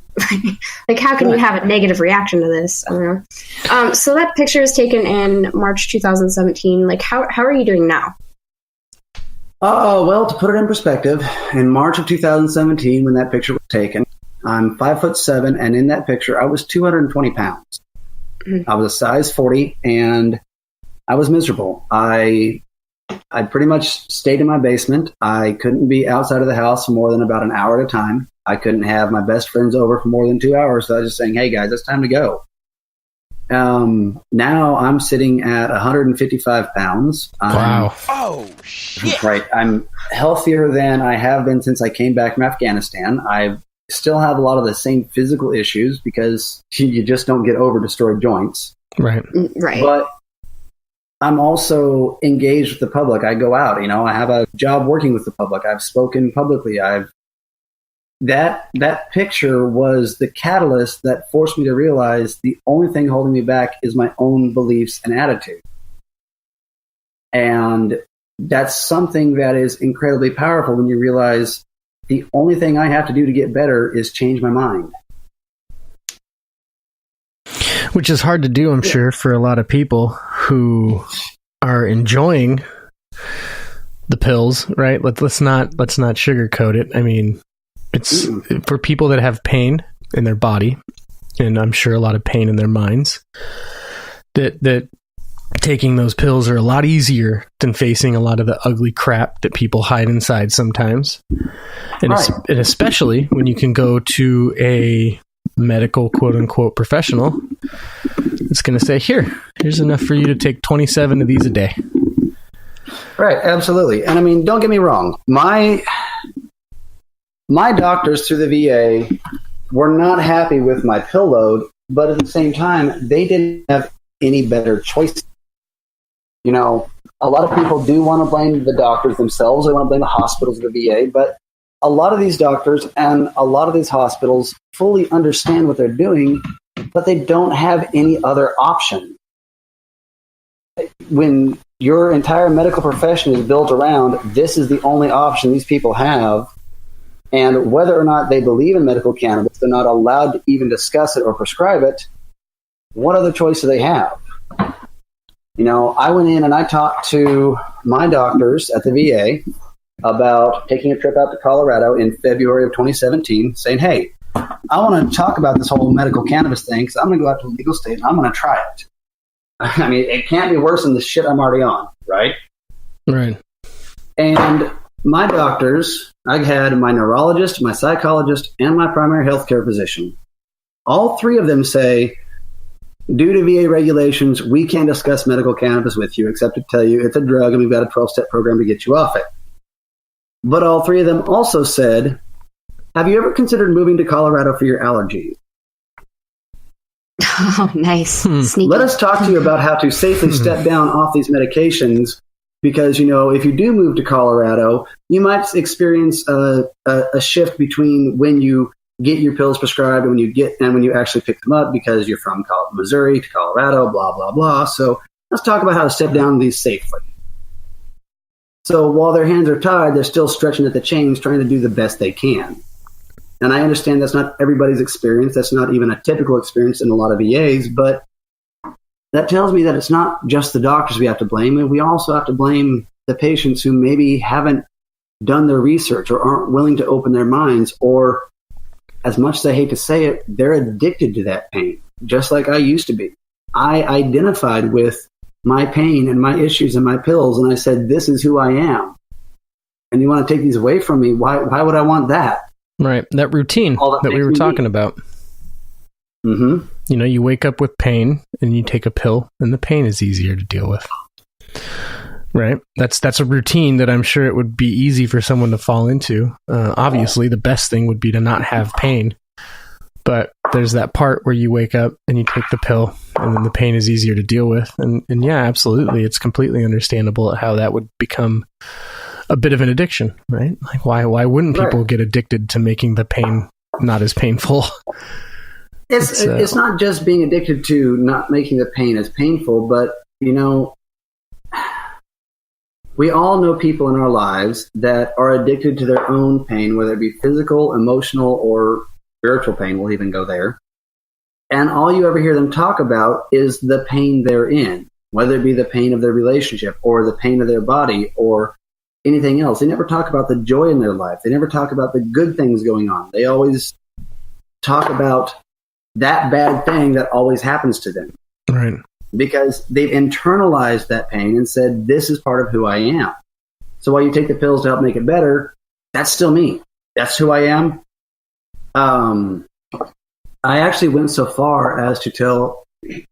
Like, how can you have a negative reaction to this? I don't know. So that picture was taken in March 2017. Like, how are you doing now? Well, to put it in perspective, in March of 2017, when that picture was taken, I'm 5'7", and in that picture, I was 220 pounds. Mm-hmm. I was a size 40, and I was miserable. I pretty much stayed in my basement. I couldn't be outside of the house for more than about an hour at a time. I couldn't have my best friends over for more than 2 hours. So I was just saying, hey, guys, it's time to go. Now I'm sitting at 155 pounds. Wow. Oh, shit. Right. I'm healthier than I have been since I came back from Afghanistan. I still have a lot of the same physical issues because you just don't get over destroyed joints. Right. Right. But I'm also engaged with the public. I go out, I have a job working with the public. I've spoken publicly. That picture was the catalyst that forced me to realize the only thing holding me back is my own beliefs and attitude. And that's something that is incredibly powerful when you realize the only thing I have to do to get better is change my mind. Which is hard to do, I'm sure, for a lot of people who are enjoying the pills, right? Let's not sugarcoat it. I mean, it's for people that have pain in their body, and I'm sure a lot of pain in their minds, that taking those pills are a lot easier than facing a lot of the ugly crap that people hide inside sometimes. And, right. And especially when you can go to a medical quote unquote professional, it's going to say, here's enough for you to take 27 of these a day. Right. Absolutely. And I mean, don't get me wrong. My doctors through the VA were not happy with my pill load, but at the same time, they didn't have any better choice. A lot of people do want to blame the doctors themselves. They want to blame the hospitals of the VA, but a lot of these doctors and a lot of these hospitals fully understand what they're doing, but they don't have any other option. When your entire medical profession is built around this is the only option these people have, And whether or not they believe in medical cannabis, they're not allowed to even discuss it or prescribe it. What other choice do they have? You know, I went in and I talked to my doctors at the VA about taking a trip out to Colorado in February of 2017, saying, hey, I want to talk about this whole medical cannabis thing because I'm going to go out to the legal state and I'm going to try it. I mean, it can't be worse than the shit I'm already on, right? Right. And my doctors, I had my neurologist, my psychologist, and my primary healthcare physician. All three of them say, due to VA regulations, we can't discuss medical cannabis with you except to tell you it's a drug and we've got a 12-step program to get you off it. But all three of them also said, have you ever considered moving to Colorado for your allergies? Oh, nice. Sneaky. Let us talk to you about how to safely step down off these medications because, you know, if you do move to Colorado, you might experience a shift between when you get your pills prescribed and when you actually pick them up because you're from Missouri to Colorado, blah, blah, blah. So let's talk about how to step down these safely. So while their hands are tied, they're still stretching at the chains, trying to do the best they can. And I understand that's not everybody's experience. That's not even a typical experience in a lot of VAs, but that tells me that it's not just the doctors we have to blame, and we also have to blame the patients who maybe haven't done their research or aren't willing to open their minds, or, as much as I hate to say it, they're addicted to that pain, just like I used to be. I identified with my pain and my issues and my pills, and I said, this is who I am. And you want to take these away from me? Why would I want that? Right. That routine that we were talking about. Mm-hmm. You know, you wake up with pain and you take a pill and the pain is easier to deal with. Right. That's a routine that I'm sure it would be easy for someone to fall into. Obviously, the best thing would be to not have pain. But there's that part where you wake up and you take the pill and then the pain is easier to deal with. And yeah, absolutely. It's completely understandable how that would become a bit of an addiction, right? Like why wouldn't people get addicted to making the pain not as painful? It's not just being addicted to not making the pain as painful, but, you know, we all know people in our lives that are addicted to their own pain, whether it be physical, emotional, or spiritual pain. We'll even go there. And all you ever hear them talk about is the pain they're in, whether it be the pain of their relationship or the pain of their body or anything else. They never talk about the joy in their life. They never talk about the good things going on. They always talk about that bad thing that always happens to them. Right. Because they've internalized that pain and said, this is part of who I am. So while you take the pills to help make it better, that's still me. That's who I am. I actually went so far as to tell, you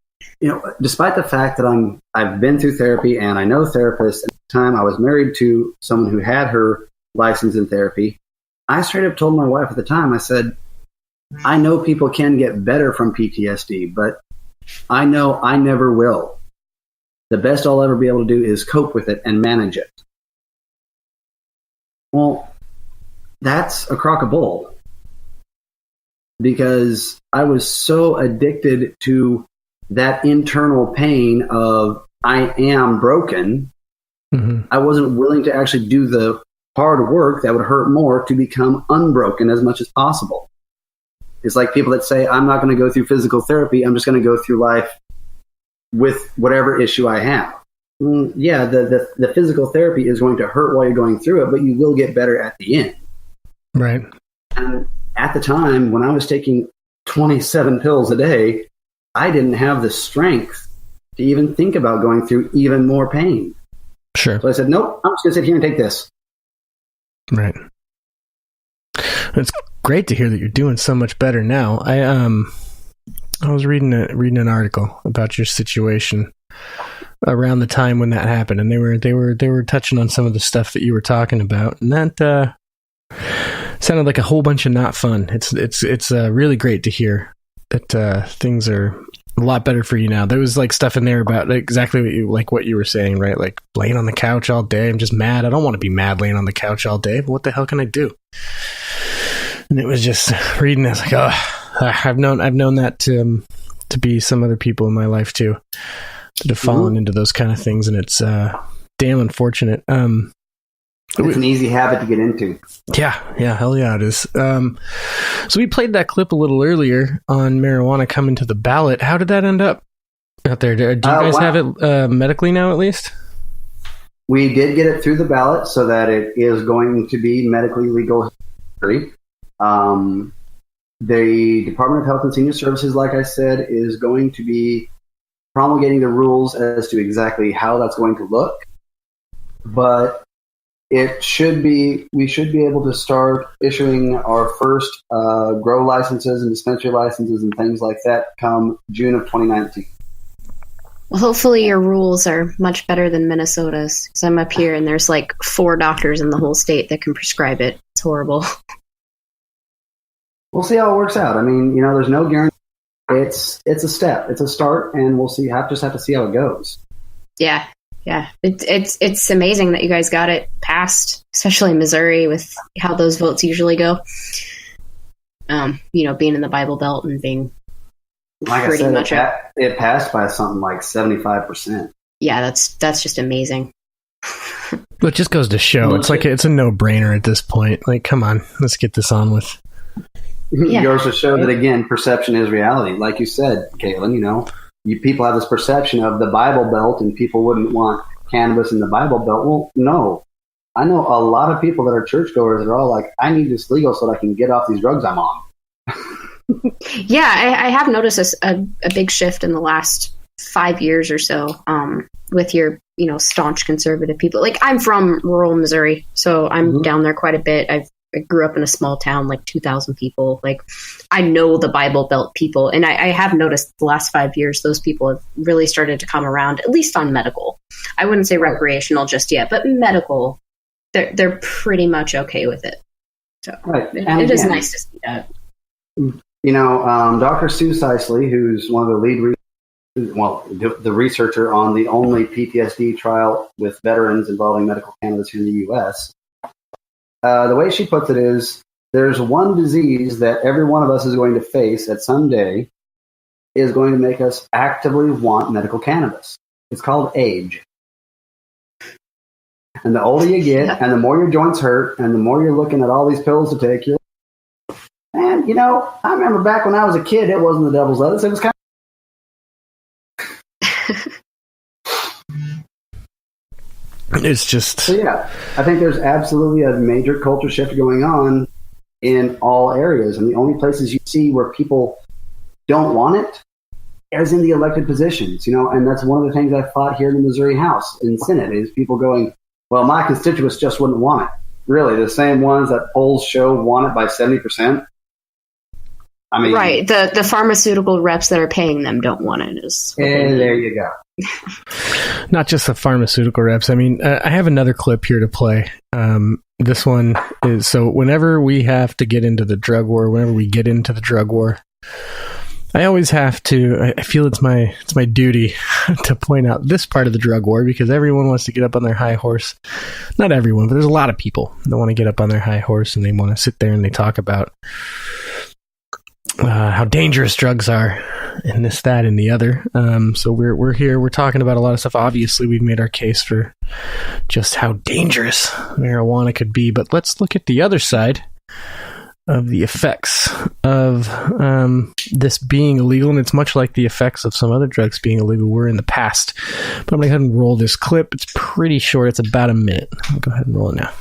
know, despite the fact that I've been through therapy and I know therapists, at the time I was married to someone who had her license in therapy, I straight up told my wife at the time, I said, I know people can get better from PTSD, but I know I never will. The best I'll ever be able to do is cope with it and manage it. Well, that's a crock of bull. Because I was so addicted to that internal pain of I am broken, I wasn't willing to actually do the hard work that would hurt more to become unbroken as much as possible. It's like people that say, I'm not going to go through physical therapy, I'm just going to go through life with whatever issue I have. Yeah, the physical therapy is going to hurt while you're going through it, but you will get better at the end. Right. And at the time, when I was taking 27 pills a day, I didn't have the strength to even think about going through even more pain. Sure. So I said, nope, I'm just going to sit here and take this. Right. It's great to hear that you're doing so much better now. I was reading an article about your situation around the time when that happened, and they were touching on some of the stuff that you were talking about, and that sounded like a whole bunch of not fun. It's really great to hear that things are a lot better for you now. There was like stuff in there about exactly what you were saying, right? Like laying on the couch all day. I'm just mad. I don't want to be mad laying on the couch all day, but what the hell can I do? And it was just reading this like, oh, I've known that to be some other people in my life too, that have fallen into those kind of things, and it's damn unfortunate. It's an easy habit to get into. Yeah, hell yeah, it is. So we played that clip a little earlier on marijuana coming to the ballot. How did that end up out there? Do you guys have it medically now, at least? We did get it through the ballot so that it is going to be medically legal. The Department of Health and Senior Services, like I said, is going to be promulgating the rules as to exactly how that's going to look. But we should be able to start issuing our first grow licenses and dispensary licenses and things like that come June of 2019. Well, hopefully your rules are much better than Minnesota's. Because I'm up here and there's like 4 doctors in the whole state that can prescribe it. It's horrible. We'll see how it works out. I mean, there's no guarantee. It's a step. It's a start, and we'll see. Just have to see how it goes. Yeah. It's amazing that you guys got it passed, especially in Missouri with how those votes usually go. Being in the Bible Belt and being pretty much it passed by something like 75%. Yeah, that's just amazing. Well, it just goes to show. It's like it's a no-brainer at this point. Like, come on, let's get this on with. It goes to show that, again, perception is reality. Like you said, Caitlin, people have this perception of the Bible Belt and people wouldn't want cannabis in the Bible Belt. Well, no. I know a lot of people that are churchgoers that are all like, I need this legal so that I can get off these drugs I'm on. Yeah, I have noticed a big shift in the last 5 years or so with your, staunch conservative people. Like, I'm from rural Missouri, so I'm down there quite a bit. I grew up in a small town, like 2,000 people. Like, I know the Bible Belt people, and I have noticed the last 5 years those people have really started to come around, at least on medical. I wouldn't say recreational just yet, but medical, they're pretty much okay with it. So it is nice to see that. Dr. Sue Sisley, who's one of the lead the researcher on the only PTSD trial with veterans involving medical cannabis in the U.S., the way she puts it is, there's one disease that every one of us is going to face at some day is going to make us actively want medical cannabis. It's called age. And the older you get, and the more your joints hurt, and the more you're looking at all these pills to take, and, I remember back when I was a kid, it wasn't the devil's lettuce. It was kind of... It's just... So, yeah, I think there's absolutely a major culture shift going on in all areas. And the only places you see where people don't want it is in the elected positions, and that's one of the things I fought here in the Missouri House and Senate is people going, well, my constituents just wouldn't want it. Really, the same ones that polls show want it by 70%. I mean, right. The pharmaceutical reps that are paying them don't want it. And there you go. Not just the pharmaceutical reps. I mean, I have another clip here to play. This one is, so whenever we have to get into the drug war, I always have to, I feel it's my duty to point out this part of the drug war because everyone wants to get up on their high horse. Not everyone, but there's a lot of people that want to get up on their high horse and they want to sit there and they talk about how dangerous drugs are and this, that, and the other. So we're here, we're talking about a lot of stuff. Obviously, we've made our case for just how dangerous marijuana could be, but let's look at the other side of the effects of this being illegal, and it's much like the effects of some other drugs being illegal were in the past. But I'm going to go ahead and roll this clip. It's pretty short. It's about a minute. I'll go ahead and roll it now.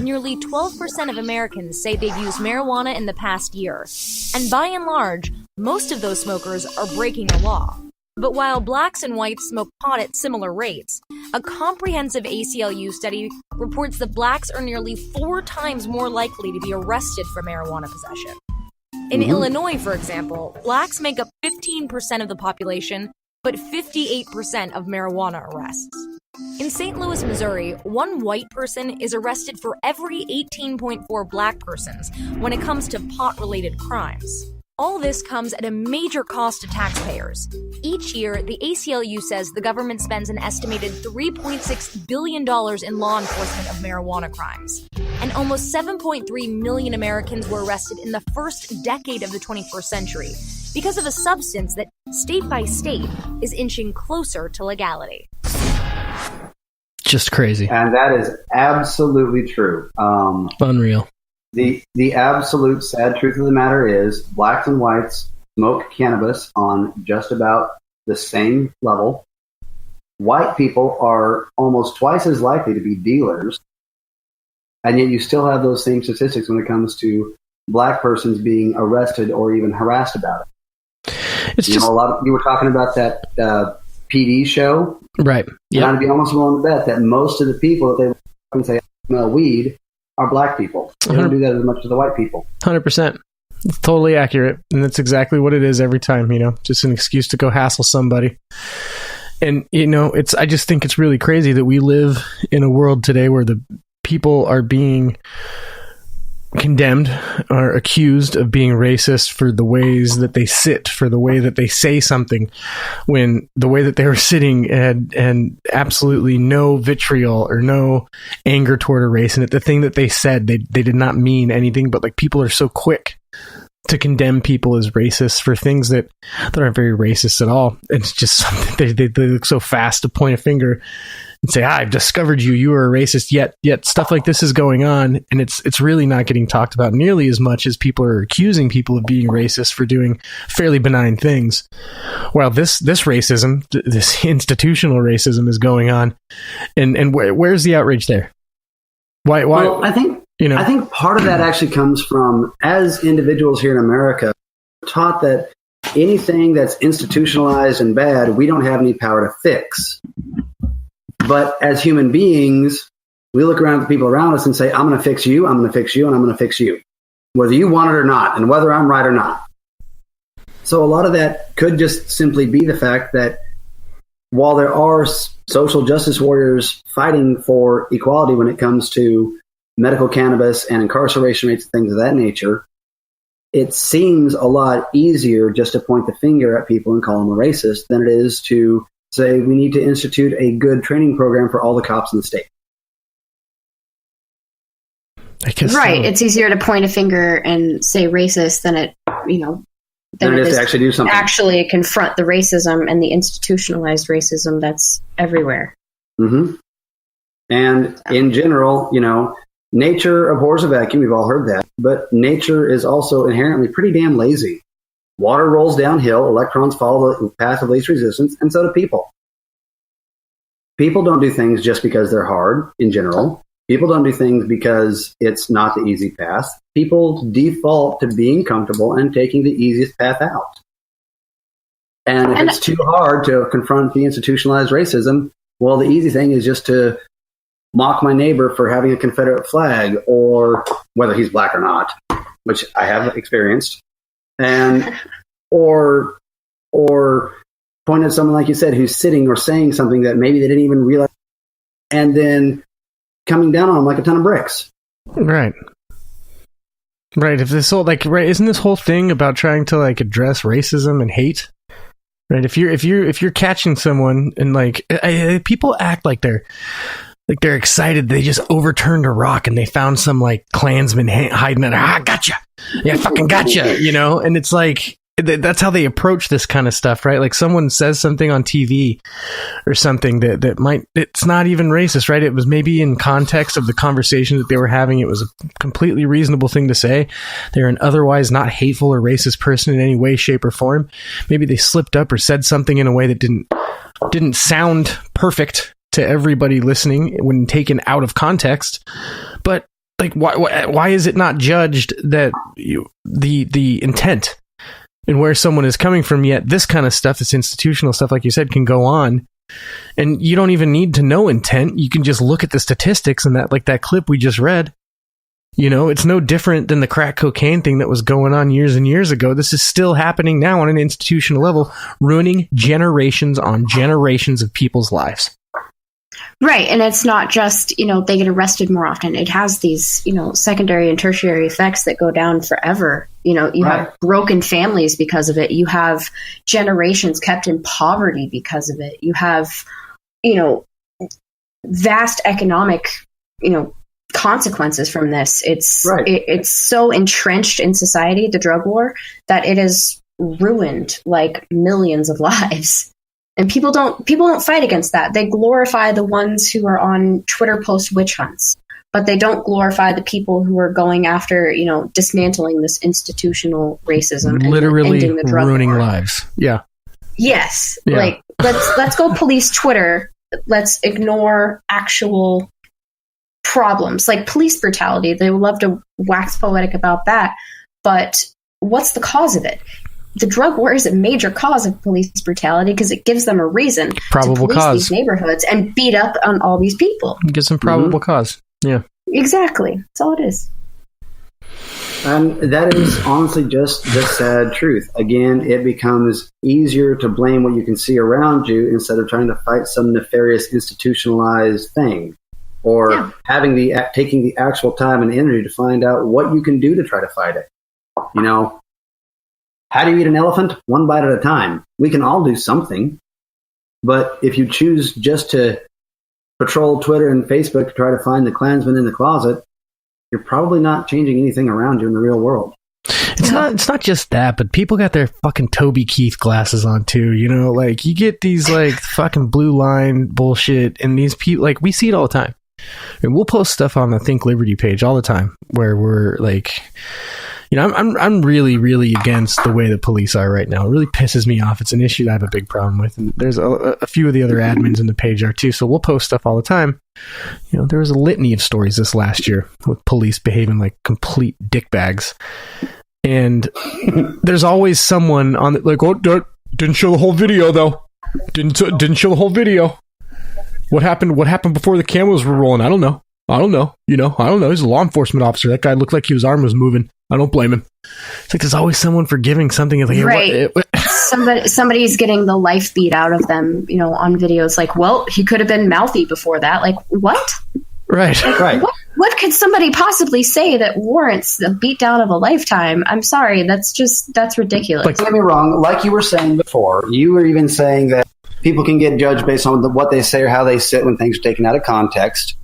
Nearly 12% of Americans say they've used marijuana in the past year. And by and large, most of those smokers are breaking the law. But while blacks and whites smoke pot at similar rates, a comprehensive ACLU study reports that blacks are nearly 4 times more likely to be arrested for marijuana possession. In Illinois, for example, blacks make up 15% of the population, but 58% of marijuana arrests. In St. Louis, Missouri, one white person is arrested for every 18.4 black persons when it comes to pot-related crimes. All this comes at a major cost to taxpayers. Each year, the ACLU says the government spends an estimated $3.6 billion in law enforcement of marijuana crimes. And almost 7.3 million Americans were arrested in the first decade of the 21st century because of a substance that, state by state, is inching closer to legality. Just crazy. And that is absolutely true. Unreal. The absolute sad truth of the matter is blacks and whites smoke cannabis on just about the same level. White people are almost twice as likely to be dealers, and yet you still have those same statistics when it comes to black persons being arrested or even harassed about it. It's just you were talking about that PD show, right? Yeah, I'd be almost willing to bet that most of the people that they say smell weed are black people. They don't do that as much as the white people. 100%. It's totally accurate, and that's exactly what it is every time. Just an excuse to go hassle somebody. And I just think it's really crazy that we live in a world today where the people are being condemned or accused of being racist for the ways that they sit, for the way that they say something, when the way that they were sitting and absolutely no vitriol or no anger toward a race. And the thing that they said, they did not mean anything, but like people are so quick to condemn people as racist for things that aren't very racist at all. It's just something they look so fast to point a finger and say, I've discovered you are a racist, yet stuff like this is going on, and it's really not getting talked about nearly as much as people are accusing people of being racist for doing fairly benign things. While this racism, this institutional racism is going on, and where's the outrage there? Why? Well, I think part of that actually comes from, as individuals here in America, we're taught that anything that's institutionalized and bad, we don't have any power to fix. But as human beings, we look around at the people around us and say, I'm going to fix you, I'm going to fix you, and I'm going to fix you, whether you want it or not, and whether I'm right or not. So a lot of that could just simply be the fact that while there are social justice warriors fighting for equality when it comes to medical cannabis and incarceration rates and things of that nature, it seems a lot easier just to point the finger at people and call them a racist than it is to say we need to institute a good training program for all the cops in the state. I guess right. So. It's easier to point a finger and say racist than it is to actually do something. Actually confront the racism and the institutionalized racism that's everywhere. Mm-hmm. And in general, nature abhors a vacuum. We've all heard that. But nature is also inherently pretty damn lazy. Water rolls downhill, electrons follow the path of least resistance, and so do people. People don't do things just because they're hard in general. People don't do things because it's not the easy path. People default to being comfortable and taking the easiest path out. And if it's too hard to confront the institutionalized racism, well, the easy thing is just to mock my neighbor for having a Confederate flag, or whether he's black or not, which I have experienced. And or point at someone, like you said, who's sitting or saying something that maybe they didn't even realize, and then coming down on them like a ton of bricks. Right. If this whole isn't this whole thing about trying to address racism and hate? Right. If you're catching someone and people act like they're excited. They just overturned a rock and they found some Klansman hiding in there. Gotcha. Yeah, fucking gotcha. And it's that's how they approach this kind of stuff, right? Someone says something on TV or something that might, it's not even racist, right? It was maybe in context of the conversation that they were having. It was a completely reasonable thing to say. They're an otherwise not hateful or racist person in any way, shape, or form. Maybe they slipped up or said something in a way that didn't sound perfect to everybody listening when taken out of context. But why is it not judged that the intent and where someone is coming from, yet this kind of stuff, this institutional stuff, like you said, can go on, and you don't even need to know intent. You can just look at the statistics and that clip we just read. It's no different than the crack cocaine thing that was going on years and years ago. This is still happening now on an institutional level, ruining generations on generations of people's lives. Right. And it's not just, they get arrested more often. It has these, secondary and tertiary effects that go down forever. You have broken families because of it. You have generations kept in poverty because of it. You have, vast economic, consequences from this. It's so entrenched in society, the drug war, that it has ruined millions of lives. And people don't fight against that. They glorify the ones who are on Twitter post witch hunts, but they don't glorify the people who are going after, dismantling this institutional racism, literally and ending the drug ruining war. lives. Yeah. Yes. Yeah. Like let's go police Twitter. Let's ignore actual problems like police brutality. They would love to wax poetic about that, but what's the cause of it? The drug war is a major cause of police brutality because it gives them a reason Probable to police cause. these neighborhoods and beat up on all these people. Get some probable cause. Yeah. Exactly. That's all it is. And that is honestly just the sad truth. Again, it becomes easier to blame what you can see around you instead of trying to fight some nefarious institutionalized thing, or taking the actual time and energy to find out what you can do to try to fight it. How do you eat an elephant? One bite at a time. We can all do something. But if you choose just to patrol Twitter and Facebook to try to find the Klansman in the closet, you're probably not changing anything around you in the real world. It's not just that, but people got their fucking Toby Keith glasses on too. Like you get these like fucking blue line bullshit, and these people, like, we see it all the time. And we'll post stuff on the Think Liberty page all the time where we're like, I'm really, really against the way the police are right now. It really pisses me off. It's an issue that I have a big problem with. And there's a few of the other admins in the page are too. So we'll post stuff all the time. There was a litany of stories this last year with police behaving like complete dickbags. And there's always someone on like, oh, didn't show the whole video though. Didn't show the whole video. What happened before the cameras were rolling? I don't know. I don't know. He's a law enforcement officer. That guy looked like his arm was moving. I don't blame him. It's like there's always someone forgiving something. Like, right. Somebody's getting the life beat out of them, on videos. Like, well, he could have been mouthy before that. Like, what? Right. Like, right. What could somebody possibly say that warrants the beatdown of a lifetime? I'm sorry. That's ridiculous. Don't get me wrong. Like you were saying before, you were even saying that people can get judged based on what they say or how they sit when things are taken out of context.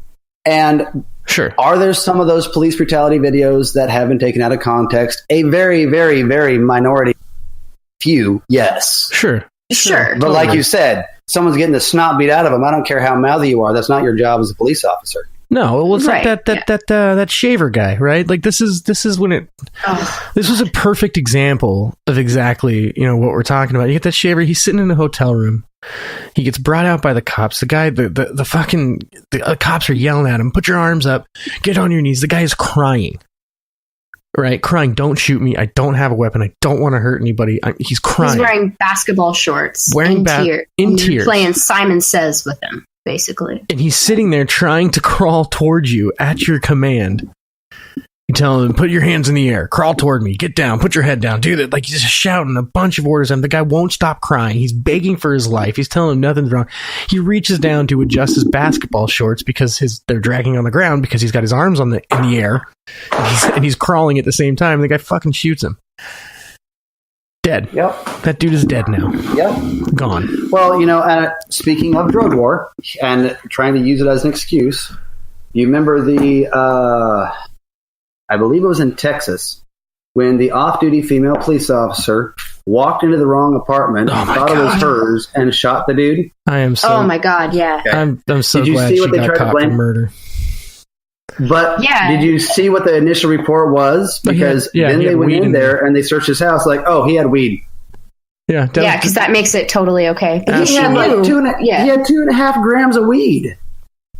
And sure, are there some of those police brutality videos that have been taken out of context? A very, very, very minority few, yes. Sure. But totally. Like you said, someone's getting the snot beat out of them. I don't care how mouthy you are. That's not your job as a police officer. No, well, it's like that shaver guy, right? Like this is when it. This was a perfect example of exactly what we're talking about. You get that shaver. He's sitting in a hotel room. He gets brought out by the cops. The guy, the cops are yelling at him. Put your arms up. Get on your knees. The guy is crying. Right, crying. Don't shoot me. I don't have a weapon. I don't want to hurt anybody. He's crying. He's wearing basketball shorts. In tears. Playing Simon Says with him, basically. And he's sitting there trying to crawl towards you at your command. You tell him, put your hands in the air, crawl toward me, get down, put your head down, do that. Like, he's just shouting a bunch of orders at him. The guy won't stop crying. He's begging for his life. He's telling him nothing's wrong. He reaches down to adjust his basketball shorts because they're dragging on the ground because he's got his arms in the air. And he's crawling at the same time. And the guy fucking shoots him. Dead. Yep. That dude is dead now. Yep. Gone. Well, speaking of drug war and trying to use it as an excuse, you remember I believe it was in Texas, when the off-duty female police officer walked into the wrong apartment, thought it was hers, and shot the dude. I am so. Oh my God! Yeah. Okay. I'm so glad she got caught for murder. But did you see what the initial report was? Because then they went in there and they searched his house. Like, oh, he had weed. Yeah, because that makes it totally okay. He had like 2.5 grams of weed.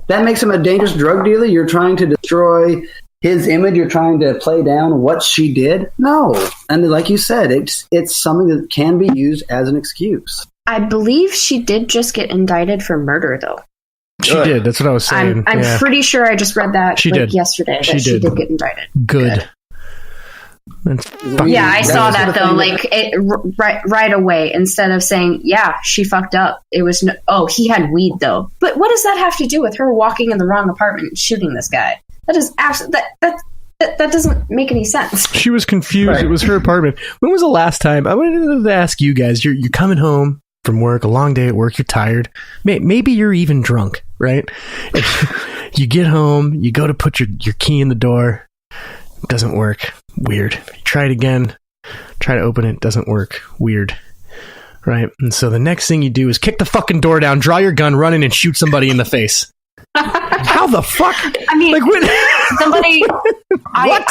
That makes him a dangerous drug dealer. You're trying to destroy his image. You're trying to play down what she did. No, and like you said, it's something that can be used as an excuse. I believe she did just get indicted for murder, though. She did. That's what I was saying. I'm pretty sure I just read that yesterday. She did get indicted. Good. I saw that though. Like right away, instead of saying, "Yeah, she fucked up," it was, he had weed though. But what does that have to do with her walking in the wrong apartment and shooting this guy? That is absolutely that doesn't make any sense. She was confused. Right. It was her apartment. When was the last time? I wanted to ask you guys. You're coming home from work, a long day at work. You're tired. Maybe you're even drunk, right? You get home. You go to put your key in the door. It doesn't work. Weird. You try it again. Try to open it. Doesn't work. Weird. Right. And so the next thing you do is kick the fucking door down, draw your gun, run in and shoot somebody in the face. How the fuck? I mean, like, somebody,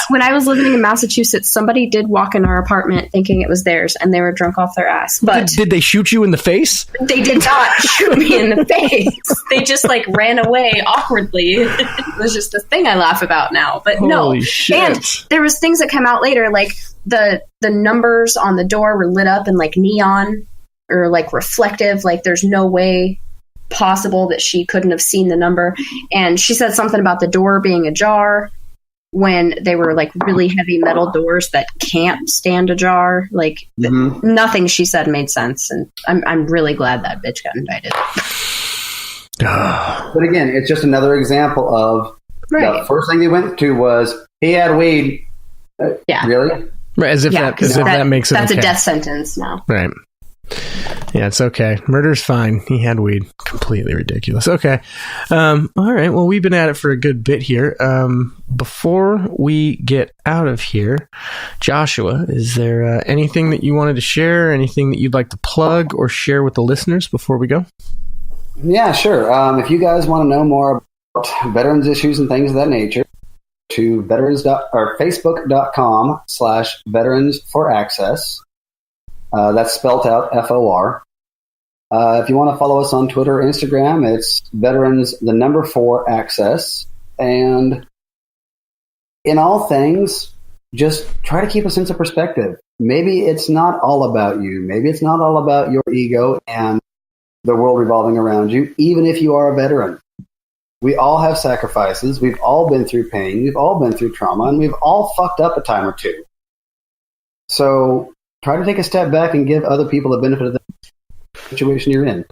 when I was living in Massachusetts, somebody did walk in our apartment thinking it was theirs, and they were drunk off their ass. But did they shoot you in the face? They did not shoot me in the face. They just like ran away awkwardly. It was just a thing I laugh about now. But Holy no, shit. And there was things that come out later, like the numbers on the door were lit up in like neon or like reflective. Like there's no way possible that she couldn't have seen the number. And she said something about the door being ajar when they were like really heavy metal doors that can't stand ajar. Like nothing she said made sense. And I'm really glad that bitch got indicted. But again, it's just another example of the first thing they went to was he had weed. Yeah. Really? Right, as if that makes it that's okay. a death sentence now. Right. Yeah, it's okay. Murder's fine. He had weed. Completely ridiculous. Okay. All right. Well, we've been at it for a good bit here. Before we get out of here, Joshua, is there anything that you wanted to share? Anything that you'd like to plug or share with the listeners before we go? Yeah, sure. If you guys want to know more about veterans issues and things of that nature, to facebook.com/veteransforaccess. That's spelled out FOR. If you want to follow us on Twitter or Instagram, it's veterans4access. And in all things, just try to keep a sense of perspective. Maybe it's not all about you. Maybe it's not all about your ego and the world revolving around you, even if you are a veteran. We all have sacrifices. We've all been through pain. We've all been through trauma, and we've all fucked up a time or two. So try to take a step back and give other people the benefit of the situation you're in.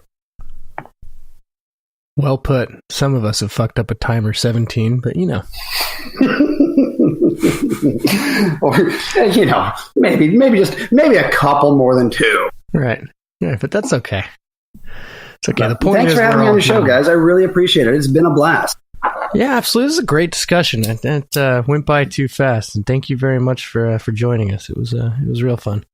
Well put. Some of us have fucked up a time or 17, but you know. Or, you know, maybe a couple more than two. Right. Yeah, but that's okay. It's okay. The point Thanks is, for having me on the show, guys. I really appreciate it. It's been a blast. Yeah, absolutely. This is a great discussion. It went by too fast, and thank you very much for joining us. It was real fun.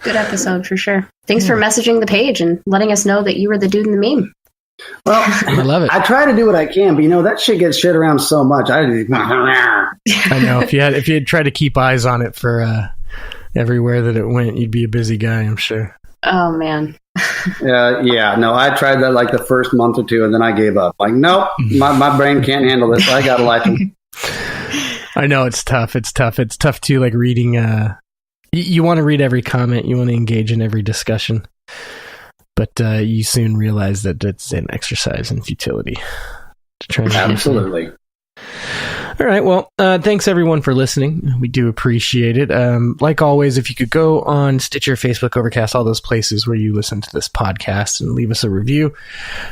Good episode for sure. Thanks for messaging the page and letting us know that you were the dude in the meme. Well, I love it. I try to do what I can, but you know that shit gets shit around so much. I know if you had tried to keep eyes on it for everywhere that it went, you'd be a busy guy, I'm sure. Oh man. Yeah. No, I tried that like the first month or two, and then I gave up. Like, nope, my brain can't handle this. I got a life. I know it's tough. It's tough too. Like reading. You want to read every comment. You want to engage in every discussion, but you soon realize that it's an exercise in futility. To try to absolutely. All right. Well, thanks everyone for listening. We do appreciate it. Like always, if you could go on Stitcher, Facebook, Overcast, all those places where you listen to this podcast and leave us a review,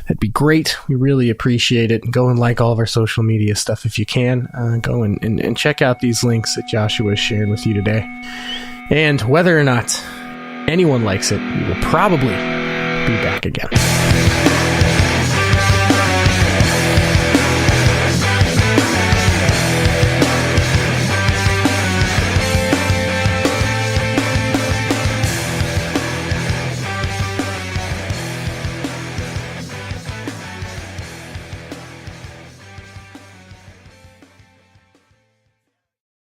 that'd be great. We really appreciate it. Go and like all of our social media stuff if you can. Go and check out these links that Joshua is sharing with you today. And whether or not anyone likes it, we will probably be back again.